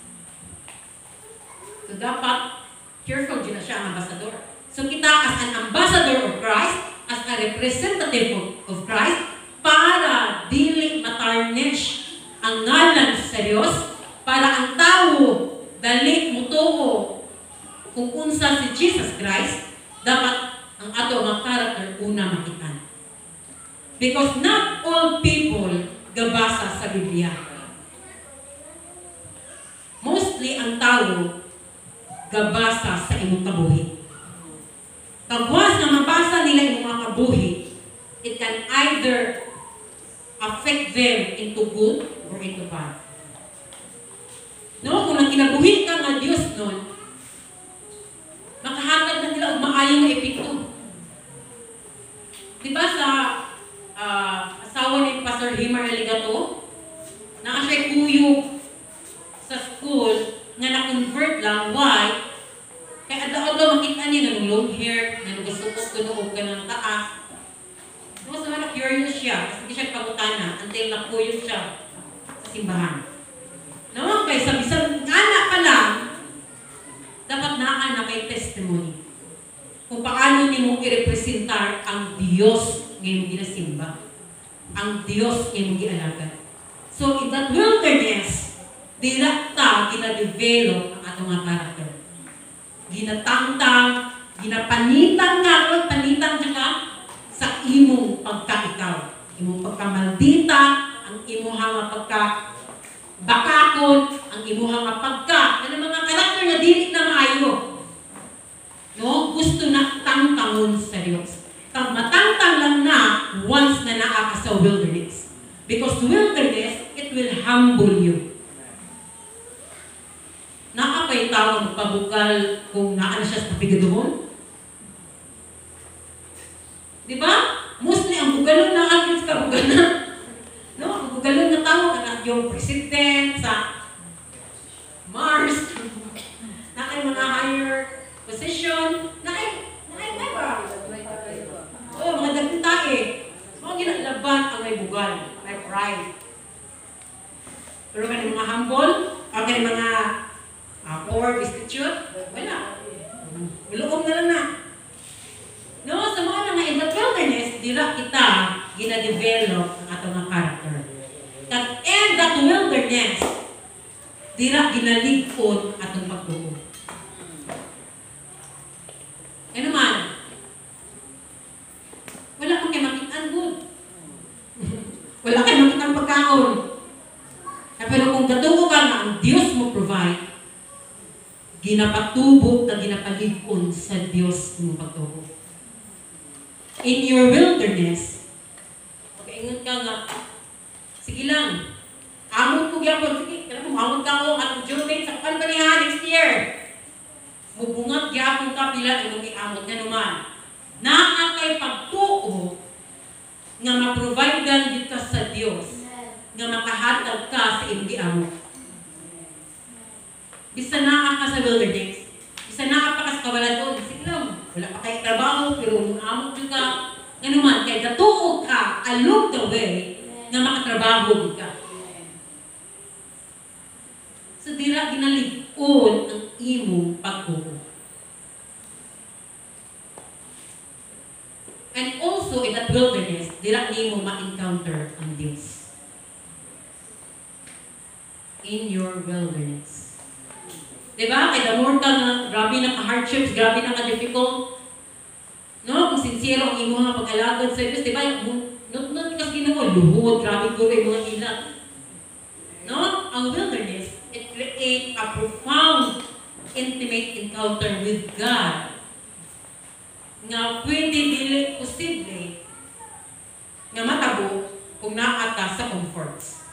So dapat, careful din na siya ang ambassador. So kita as an ambassador of Christ, as a representative of Christ, para dili matarnish ang ngalan sa Diyos, para ang tao dali mutuo kung unsa si Jesus Christ, dapat ang ato mga character una makitan. Because not all people gabasa sa Biblia. Mostly ang tao gabasa sa imong kabuhi. Pagwas na mabasa nila imong mga kabuhi, it can either affect them into good or into bad. No, kung kinabuhi ka nga Diyos nun, makahatag na nila og maayong na epekto. Diba sa asawa ni Pastor Himar Aligato, na siya kuyog sa school nga na-convert lang. Why? Kaya adlaw-adlaw makita niya ng long hair, na nagusukot ko noong ka ng taas. Tapos naman na-curious siya, kasi hindi siya pagutana until nakuyog siya sa simbahan. Naman kay sa bisang anak pa lang, dapat naa na kay testimony. Kung paano ni mo i-representar ang Diyos ngayong ginasimba. Ang Diyos ngayong gialaga. So in that wilderness, direkta gina-develop ang atong mga karakter. Ginatangtang, ginapanitan nga, panitan ka sa imong pagkaikaw. Imong pagkamaldita, ang imong pagka bakakon, ang imuhang pagka, na mga karakter na dili na pa yung tao ang magpabukal kung naan siya sa pigaduhon? Di ba? Mostly ang bugalon na akin sa bugalan. No? Ang bugalon na tao, anak yung president sa Mars, na kay mga higher position, na kay ba? Oo, mga dagdag eh. Mga ginalaban ang may bugal, may pride. Pero kani mga humble, o kani mga poor, destitute, wala.Uluong na lang na. No, sa mga in the wilderness, dira kita gina-develop ang atong mga character. And that wilderness, dira ginaligpon atong pagtuo. Ano man? Wala kang kay makitaan good. Wala kay makitang pagkaon. Pero kung gatuo ka na ang Diyos mo provide, ginapatubo na ginapaligpon sa Diyos mo pagtuo. In your wilderness, pag-ingon ka nga, sige lang, amon ko gyapon, sige, kaya amon ka ko at June sa kanpanihan next year. Mubungat gyapon ka pila imong iamot nga naman. Naa kay pagtuo nga ma-providean dito sa Dios, nga makahatag ka sa imong giamot. Bisa naa ka sa wilderness, bisa naa pa ka sa kawaladon, sige lang, wala pa kay trabaho pero umamot jud ka. Nga naman kay gatuo ka along the way nga makatrabaho ka. So dira ginalig-on ang imong pagtuo. And also in that wilderness, dira nimo ma-encounter ang Diyos. In your wilderness. Diba? Kaya the more ka nga, grabe na ka-hardships, grabe na ka-difficult. No? Kung sincero ang imo nga pag-alagad sa Diyos, diba? Not kasi ginawa, luhod, grabe ko yung mga ilang. No? Ang wilderness, it creates a profound, intimate encounter with God. Nga pwede dili posible nga matabo kung naata sa comforts.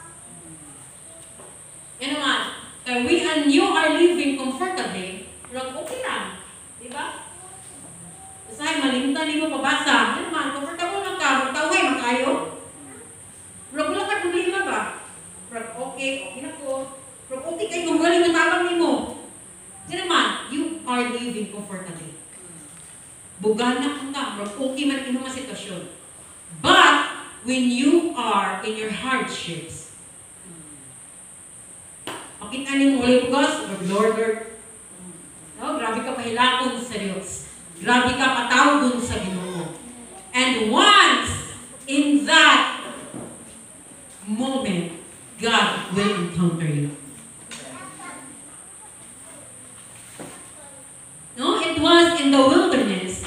Yan naman, we and you are living comfortably, pero okay lang. Diba? Usahay, malimtan mo pabasa. Yan naman, comfortable lang ka, magtaway, makayo. Pero wala ka problema ba? Pero okay na ko. Pero okay kayo kung galing na tabang mo. Yan naman, you are living comfortably. Bugana ka, pero okay man ino nga sitwasyon. But, when you are in your hardships, makita niyo mo ulit bugas, Lord, no, grabe ka pahilakon sa Diyos. Grabe ka patawgon sa Ginoo. And once, in that moment, God will encounter you. No, it was in the wilderness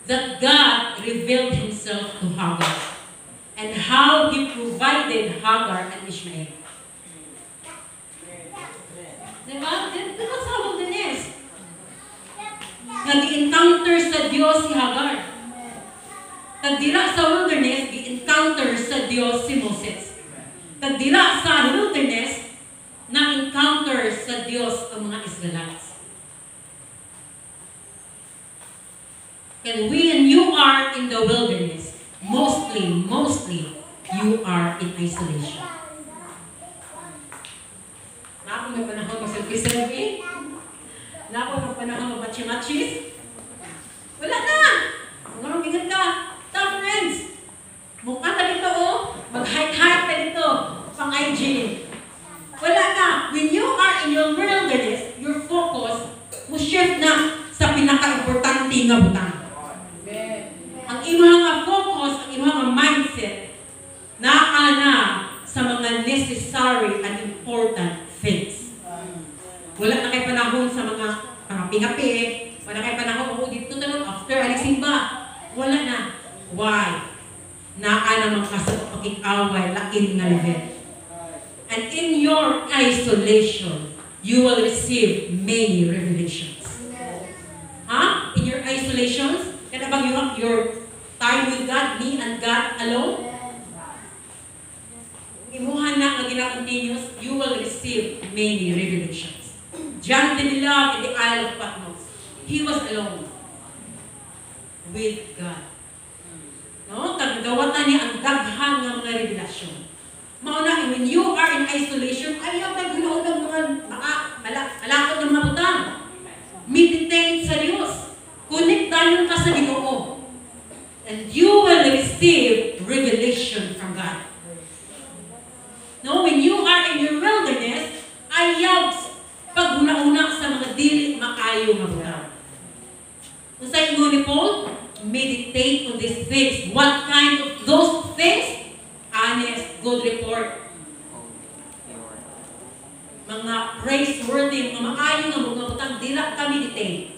that God revealed Himself to Hagar and how He provided Hagar and Ishmael. Diba? Diba sa wilderness? Nag-encounter sa Diyos si Hagar. Tagdira sa wilderness, gi-encounter sa Diyos si Moses. Tagdira sa wilderness, na-encounter sa Diyos ang mga Israelites. And when you are in the wilderness, mostly, you are in isolation. Na ako may panahon mag-selfie-selfie? Na ako may panahon mag-machi-machis? Wala na! Mga bigat ka. Tough friends! Mukha ka dito, oh. Mag-hike-hike ka dito. Pang-IG. Wala na. When you are in your wilderness, your focus mo shift na sa pinaka-importante nga butang. Ang imong nga focus, ang imong nga mindset, naa sa mga necessary and important things. Wala na kay panahon sa mga pangapi-ngapi, wala kay panahon, dito na lang, after aliksin ba? Wala na. Why? Naa naman ka sa pakikaway, lain nga level. And in your isolation, you will receive many revelations. In your isolations, kaya bang you have your time with God, me and God alone? Imuhan na na continuous, you will receive many revelations. John the Beloved in the Isle of Patmos. He was alone with God. No? Kagawat na niya ang daghan ng mga revelasyon. Mauna, when you are in isolation, ayaw ka ganoon ng mga malakot ng mga butang. Meditate sa Diyos. Connectayon ka sa Ginoo. And you will receive revelation from God. No, when you are in your wilderness, ayaw pag-una-una sa mga dili makayo nga butang. Kung sa inyo ni Paul, meditate on these things. What kind of those things? Honest, good report. Mga praiseworthy, mga maayo nga mga butang, dila ka meditate.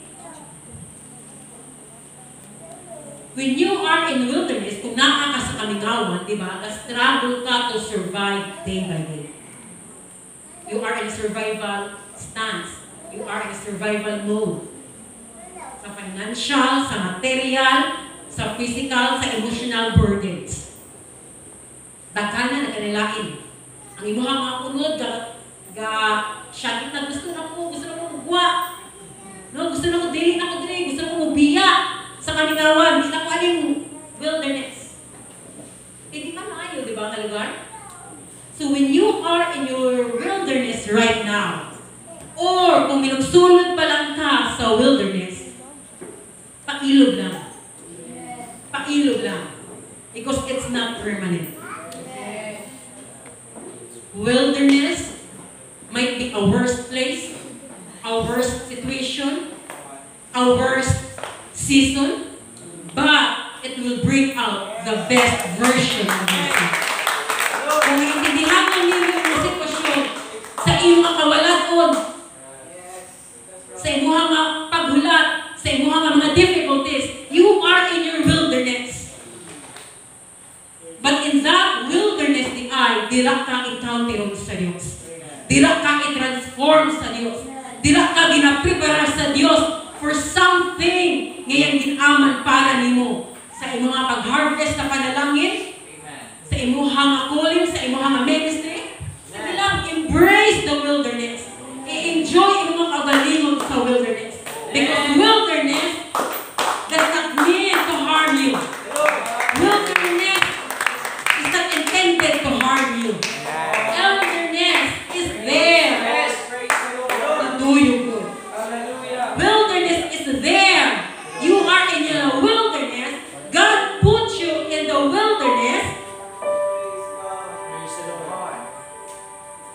When you are in wilderness, kung naa ka sa kamingawan, di ba, struggle ka to survive day by day. You are in a survival stance. You are in a survival mode. Sa financial, sa material, sa physical, sa emotional burdens. Daghan na nagkanilain. Ang imuha mga unod, syakit na gusto na ko magwa. No, gusto na ko dili na ko dili, gusto na ko mubiya sa kamingawan, di na ko aling wilderness. Hindi ka maayo, di ba, ang lugar? So when you are in your wilderness right now, or kung minugsulod pa lang ka sa wilderness, pailog lang. Pailog lang. Because it's not permanent. Wilderness might be a worst place, a worst situation, a worst season, but it will bring out the best version of yourself. Kung iintindihan mo niyo yung sitwasyon sa iyong makawalan, sa iyong mga paghulat, sa iyong mga difficulties, you are in your wilderness. But in that wilderness ni ay, dila ka encounter sa Diyos. Dila ka i-transform sa Diyos. Dila ka ginaprepara sa Diyos for something ngayang ginaman para nimo sa imong mga pag-harvest na panalangin, sa imong nga calling, sa imong nga ministry. Sige lang, embrace the wilderness. I-enjoy imong kagalingon sa wilderness. Because wilderness does not mean to harm you. Wilderness is not intended to harm you. Wilderness is there to do you good. Wilderness is there. You are in the wilderness. God put you in the wilderness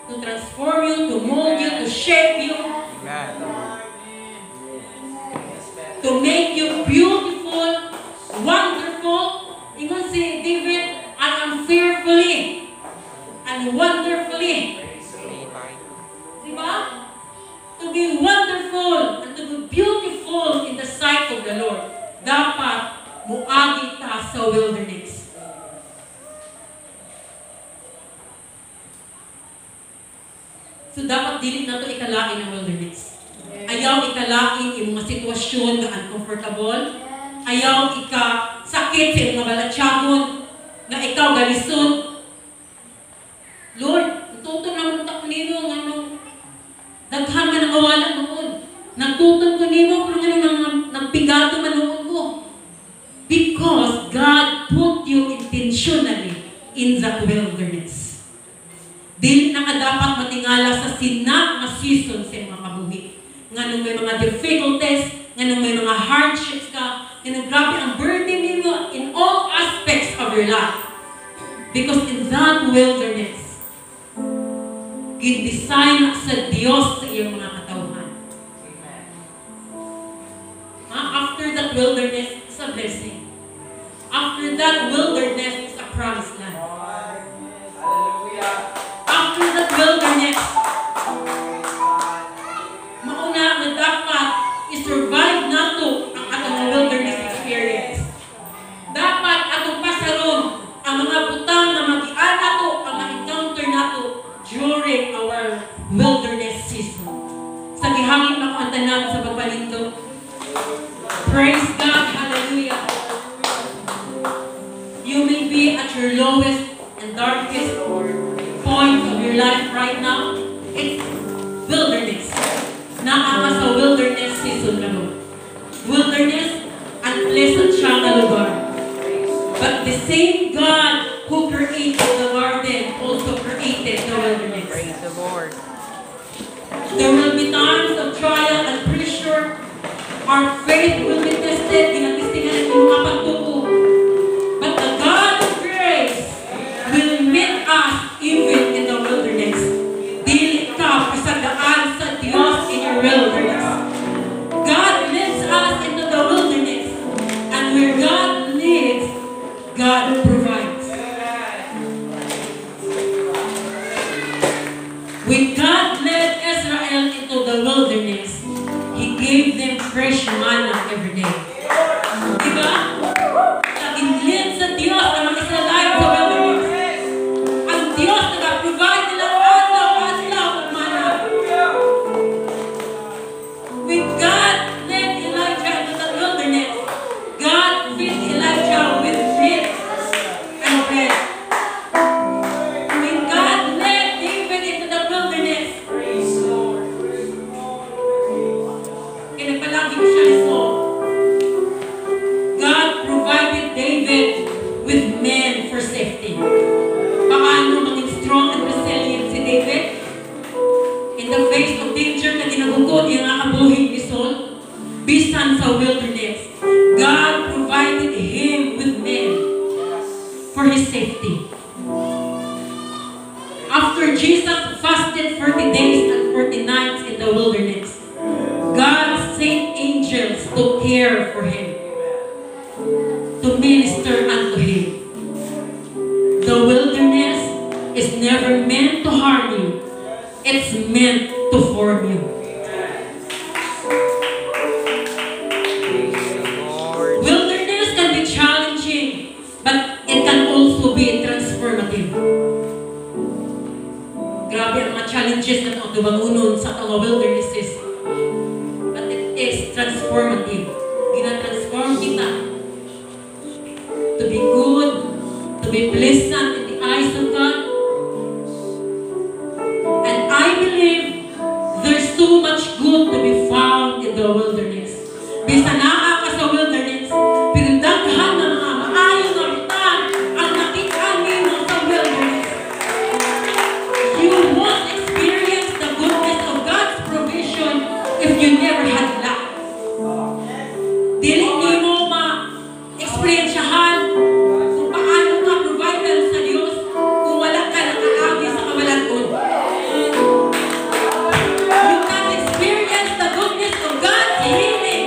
to transform you, to mold you, to shape you, to make you beautiful, wonderful. Ingon si David, I am fearfully and wonderfully. Diba? To be wonderful and to be beautiful in the sight of the Lord, dapat muagi ta sa wilderness. So dapat dili na to ikalain ang wilderness. Ayaw ikalain yung mga sitwasyon nga uncomfortable. Ayaw sakit sa mga balatyagon nga ikaw galisod. Lord, tutong naman ko nimo nga daghan man ang mawala noon. Nagtutong ko nimo pero nang pigado man noon ko. Because God put you intentionally in the wilderness. Dili na ka dapat matingala sa sinat na season sa mga kabuhi. Nga nung may mga difficulties, nga nung may mga hardships ka, nga nung grabe ang burden nimo in all aspects of your life. Because in that wilderness, gin-design sa Diyos sa iyong mga katawhan. After that wilderness, it's a blessing. After that wilderness, it's a promised land. After that wilderness, mauna na dapat i-survive nato ang atong wilderness experience. Dapat atong pasaron ang mga butang na mag-ian nato, ang ma-encounter nato during our wilderness season. Sa gihangin ako ang tanan sa pagpalindot. Praise God, hallelujah. You may be at your lowest and darkest point of your life right now. It's wilderness. Na lisod na mo. Wilderness, unpleasant siya nga lugar. But the same God who created the garden also created the wilderness. Praise the Lord. There will be times of trial and pressure. Our faith will be tested. Ginatisingan ng mga pagtuko. But the God of grace will meet us even in the wilderness. Dili ka pasagaan sa Diyos in your wilderness. God leads us into the wilderness. And where God leads, God provides. When God led Israel into the wilderness, He gave them fresh manna every day. Diba? Nag-inlid sa Diyos na mag-Israelite sa wilderness. Ang Diyos nag-provide nila araw-araw ng manna. When God led Elijah into the wilderness, God fed Elijah with meat and bread. When God led David into the wilderness, kinagpalagi ko siya iso. God provided David with men for safety. Paano maging strong and resilient si David? In the face of danger na ginagugod yung nakabuhin ni Saul, bisan sa wilderness, God provided him with men for his safety. After Jesus fasted 40 days and 40 nights in the wilderness, God sent angels to care for him, to minister unto him. The wilderness is never meant to harm you. It's meant to form you. Wilderness can be challenging, but it can also be transformative. Grabe ang mga challenges na ito bangunon sa mga wildernesses. But it is transformative. Gina-transform kita to be good, to be pleasant in the eyes of God. And I believe there's so much good to be found in the wilderness. Bisa naa ka sa wilderness, pero daghan na mga maayo nga bitan ang nakita nimo sa wilderness. You won't experience the goodness of God's provision if you never had lack. Dili nimo ma-experiensyahan kung paano ka provider sa Diyos kung wala ka nakaagi sa kawalan-on. You can't experience the goodness of God's healing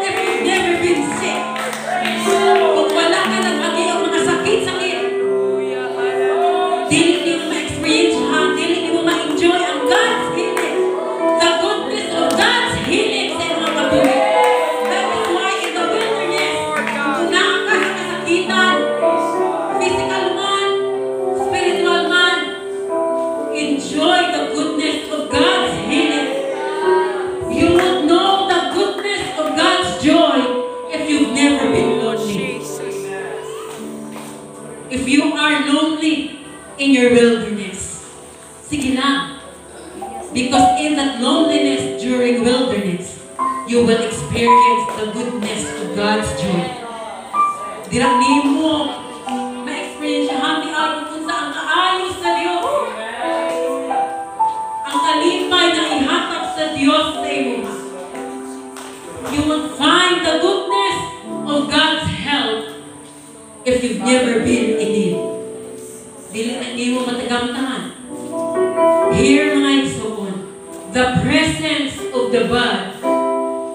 if you've never been sick. Kung wala ka nag-agi ang mga sakit-sakit, dili nimo ma-experiensyahan, dili nimo ma-enjoy ang God's healing. The goodness of God's healing sa mga kabuhi. That is why in the wilderness, kung naa ka sa kasakitan, physical man, spiritual man, enjoy the goodness of God's healing. You will know the goodness of God's joy if you've never been lonely. If you are lonely in your wilderness, sige lang. Because in that loneliness during wilderness, you will experience the goodness of God's joy. Dira nimo ma-experience ni Aron kung saan kaayos sa Diyos. Ang kalipay na ihatag sa Diyos sa imo. You will find the goodness of God's help if you've never been in need. Dili na nimo matagamtahan. Here, mga igsoon, the presence of the God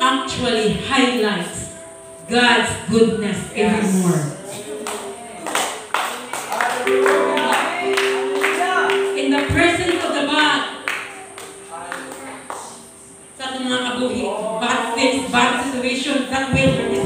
actually highlights God's goodness even more. In the presence of the God, sa ating mga kabuhi, bad things, bad situations, that wilderness